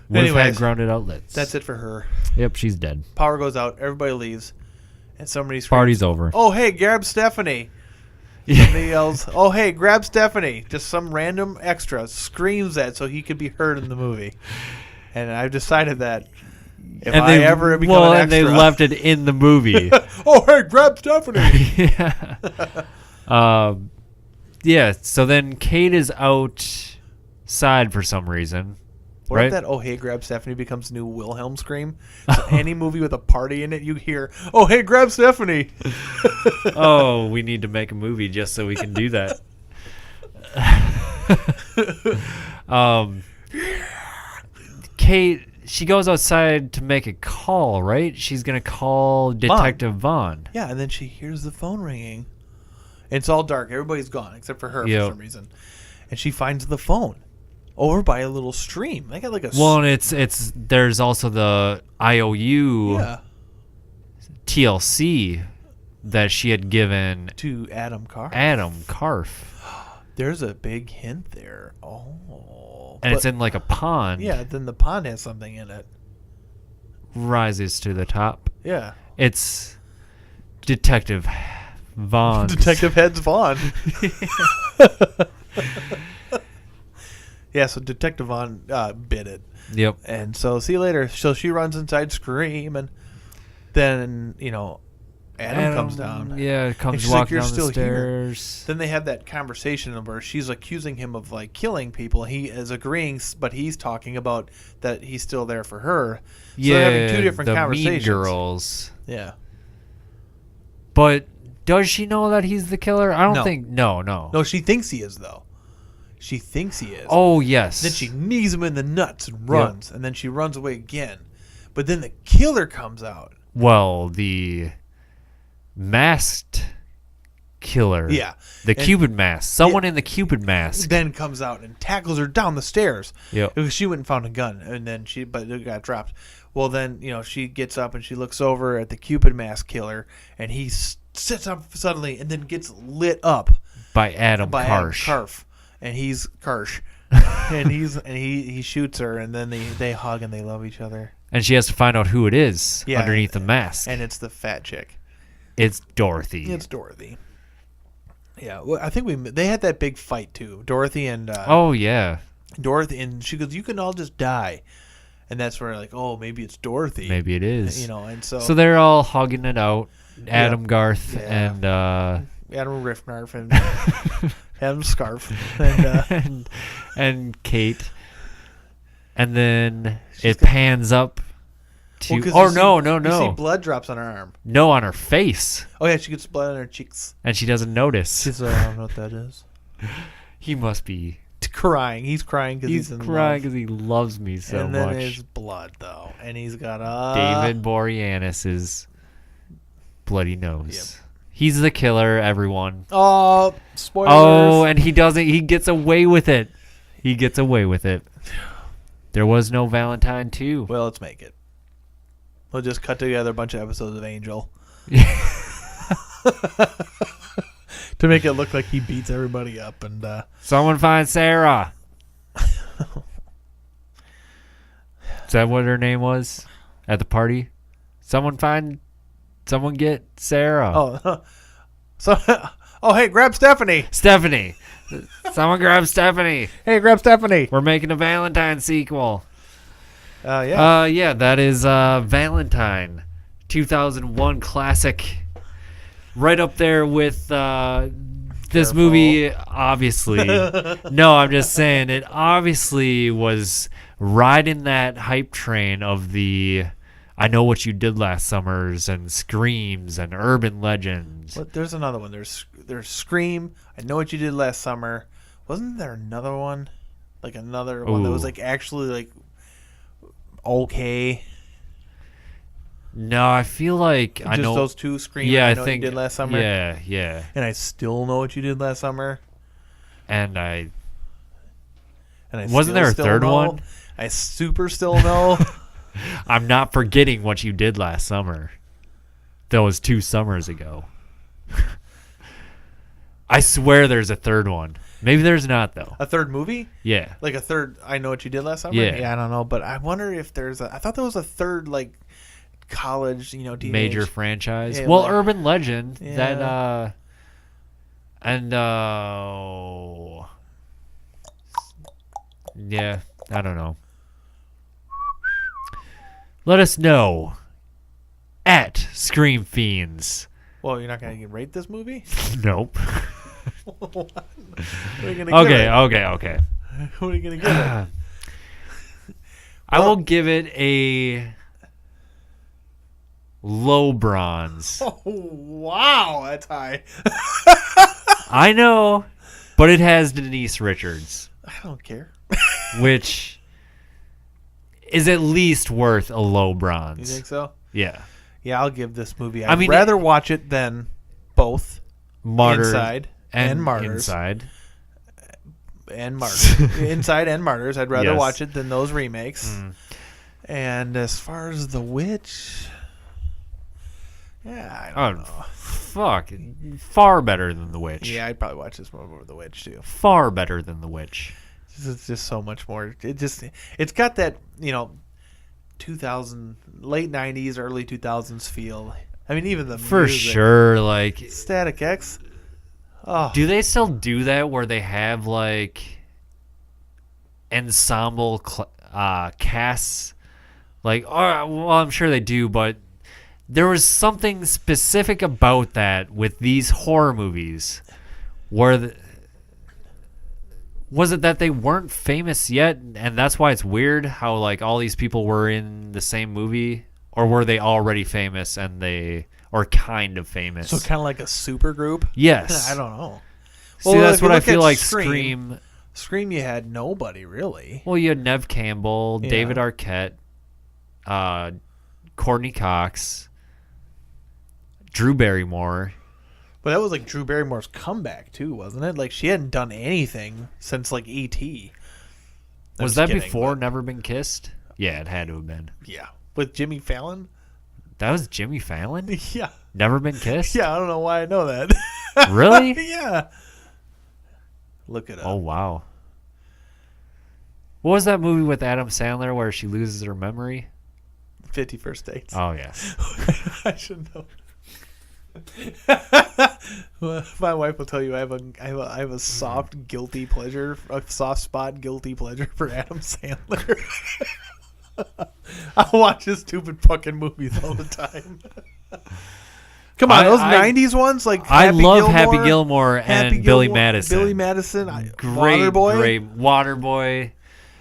Would have had Anyways, grounded outlets. that's it for her. Yep, she's dead. Power goes out. Everybody leaves, and somebody screams, Party's over. "Oh, hey, grab Stephanie!" Somebody yells, "Oh, hey, grab Stephanie!" Just some random extra screams that so he could be heard in the movie. And I've decided that. If and I ever become an extra, and they left it in the movie. Oh, hey, grab Stephanie! Yeah. Yeah. So then Kate is outside for some reason. What right? if that "Oh, hey, grab Stephanie" becomes the new Wilhelm scream? So any movie with a party in it, you hear "Oh, hey, grab Stephanie." Oh, we need to make a movie just so we can do that. Kate, she goes outside to make a call, right? She's going to call Detective Vaughn. Yeah, and then she hears the phone ringing. It's all dark. Everybody's gone except for her for some reason. And she finds the phone over by a little stream. They got Well, and it's there's also the IOU TLC that she had given to Adam Carr. There's a big hint there. Oh. And it's in a pond. Yeah, then the pond has something in it. Rises to the top. Yeah. It's Detective Vaughn. Detective Heads Vaughn. Yeah, so Detective Vaughn bit it. Yep. And so, see you later. So she runs inside screaming. Then, Adam comes down. Yeah, comes she's like, walking "You're down still the stairs. Then they have that conversation where she's accusing him of like killing people. He is agreeing, but he's talking about that he's still there for her. So they're having two different the conversations. Mean Girls. Yeah. But does she know that he's the killer? I don't No. think. No. No, she thinks he is though. She thinks he is. Oh yes. Then she knees him in the nuts and runs, and then she runs away again. But then the killer comes out. Well, the masked killer. Yeah. The Cupid mask. Someone in the Cupid mask. Then comes out and tackles her down the stairs. Yep. Because she went and found a gun, and then but it got dropped. Well, then she gets up and she looks over at the Cupid mask killer, and he sits up suddenly and then gets lit up By Adam by Karsh. Adam Karf, and he's Karsh, and he shoots her, and then they hug and they love each other. And she has to find out who it is Yeah. underneath the mask. And it's the fat chick. It's Dorothy. It's Dorothy. Yeah, well, I think they had that big fight too. Dorothy and Oh yeah. Dorothy, and she goes, "You can all just die," and that's where like, oh, maybe it's Dorothy. Maybe it is. And so they're all hugging it out. Adam Garth Yeah. and Adam Riffnarf and Adam Scarf and and Kate. And then it pans up to no. no. You see blood drops on her arm. No, on her face. Oh yeah, she gets blood on her cheeks. And she doesn't notice. She's I don't know what that is. He must be Crying. He's crying because he's in crying love. because he loves me so And then much. there's blood though, and he's got David Boreanaz's bloody nose. Yep. He's the killer, everyone. Oh, spoilers! Oh, and he doesn't. He gets away with it. He gets away with it. There was no Valentine 2. Well, let's make it. We'll just cut together a bunch of episodes of Angel to make it look like he beats everybody up. And Someone find Sarah. Is that what her name was at the party? Someone get Sarah. Hey, grab Stephanie. Stephanie. Someone grab Stephanie. Hey, grab Stephanie. We're making a Valentine sequel. Yeah. That is Valentine, 2001 classic. Right up there with this movie, obviously. No, I'm just saying it obviously was riding that hype train of the I Know What You Did Last Summers and Screams and Urban Legends. But there's another one. There's Scream. I Know What You Did Last Summer. Wasn't there another one? Like another one that was like actually like okay. No, I feel like I Just know those two, Scream. Yeah, and I I Know think What You Did Last Summer. Yeah. And I Still Know What You Did Last Summer. And I Wasn't there a third one? I Super Still Know. I'm not forgetting what you did last summer. That was 2 summers ago. I swear there's a third one. Maybe there's not, though. A third movie? Yeah. Like a third I Know What You Did Last Summer? Yeah. I don't know. But I wonder if there's I thought there was a third, like, college, teenage. Major franchise. Yeah, well, like- Urban Legend. Yeah. That, yeah, I don't know. Let us know at Scream Fiends. Well, you're not going to rate this movie? Nope. What are you going to give it? Okay. What are you going to give it? I will give it a low bronze. Oh, wow. That's high. I know, but it has Denise Richards, I don't care. which is at least worth a low You bronze. think so? Yeah. Yeah, I'll give this movie. I I'd mean, rather watch it than both. Martyrs Inside and Martyrs. Inside. And Martyrs. Inside and Martyrs. I'd rather Yes. watch it than those remakes. And as far as The Witch, yeah, I don't know. Fuck. Far better than The Witch. Yeah, I'd probably watch this movie over The Witch too. Far better than The Witch. It's just so much more. It's got that 2000 late 90s, early 2000s feel. I mean, even the For music. sure, like... Static X. Oh, Do they still do that where they have, like... ensemble casts. Like, well, I'm sure they do, but there was something specific about that with these horror movies where was it that they weren't famous yet, and that's why it's weird how like all these people were in the same movie, or were they already famous or kind of famous? So kind of like a super group? Yes. I don't know. See, Well, that's if you what I look feel at like Scream- Scream. Scream, you had nobody really. Well, you had Nev Campbell, Yeah. David Arquette, Courtney Cox, Drew Barrymore. But that was like Drew Barrymore's comeback too, wasn't it? Like she hadn't done anything since like E.T. Was that before Never Been Kissed? Yeah, it had to have been. Yeah, with Jimmy Fallon. That was Jimmy Fallon? Yeah, Never Been Kissed? yeah. I don't know why I know that. Really? Yeah. Look it up. Oh, wow. What was that movie with Adam Sandler where she loses her memory? 50 First Dates. Oh, yes. I should know. Well, my wife will tell you I have a soft guilty pleasure, a soft spot guilty pleasure for Adam Sandler. I watch his stupid fucking movies all the time. Come on, those 90s ones like I love Happy Gilmore and Billy Madison. Billy Madison, Great, Waterboy. great. Waterboy.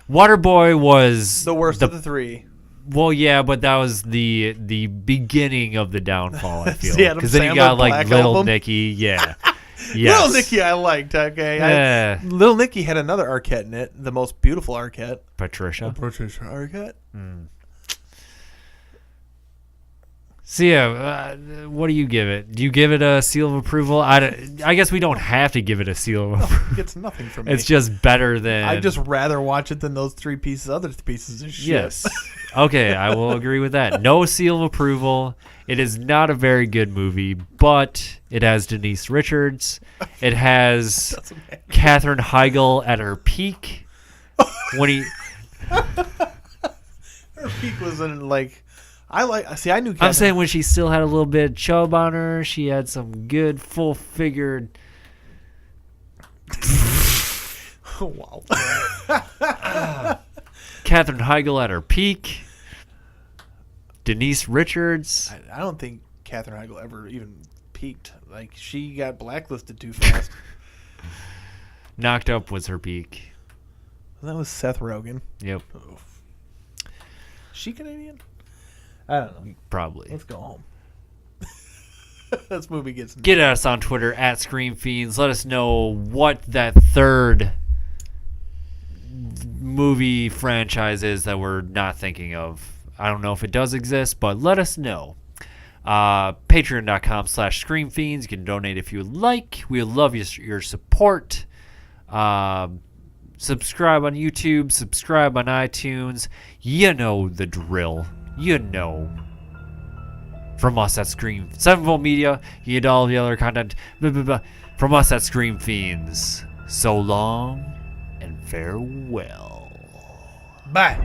Waterboy was The worst of the three. Well, yeah, but that was the beginning of the downfall, I feel. The Adam Because then you Sandler got like Black Little Album? Nicky, yeah. Yes. Little Nicky I liked, okay. Yeah. Little Nicky had another Arquette in it, the most beautiful Arquette. Patricia. Patricia Arquette. So yeah, what do you give it? Do you give it a seal of approval? I guess we don't have to give it a seal of approval. It gets nothing from me. It's just better than... I'd just rather watch it than those other pieces of shit. Yes. Okay, I will agree with that. No seal of approval. It is not a very good movie, but it has Denise Richards. It has Katherine Heigl at her peak. Her peak was in like... I knew Katherine. I'm saying when she still had a little bit of chub on her, she had some good full-figured... Wow. Katherine Heigl at her peak. Denise Richards. I don't think Katherine Heigl ever even peaked. Like, she got blacklisted too fast. Knocked Up was her peak. That was Seth Rogen. Yep, Oof. She Canadian? I don't know. probably. Let's go home. This movie gets... Get at us on Twitter at Scream Fiends. Let us know what that third movie franchise is that we're not thinking of. I don't know if it does exist, but let us know. Patreon.com/ScreamFiends. You can donate if you would like. We would love your support. Subscribe on YouTube. Subscribe on iTunes. You know the drill. You know. From us at Scream 7-Volt Media, you get all the other content. Blah, blah, blah. From us at Scream Fiends. So long and farewell. Bye.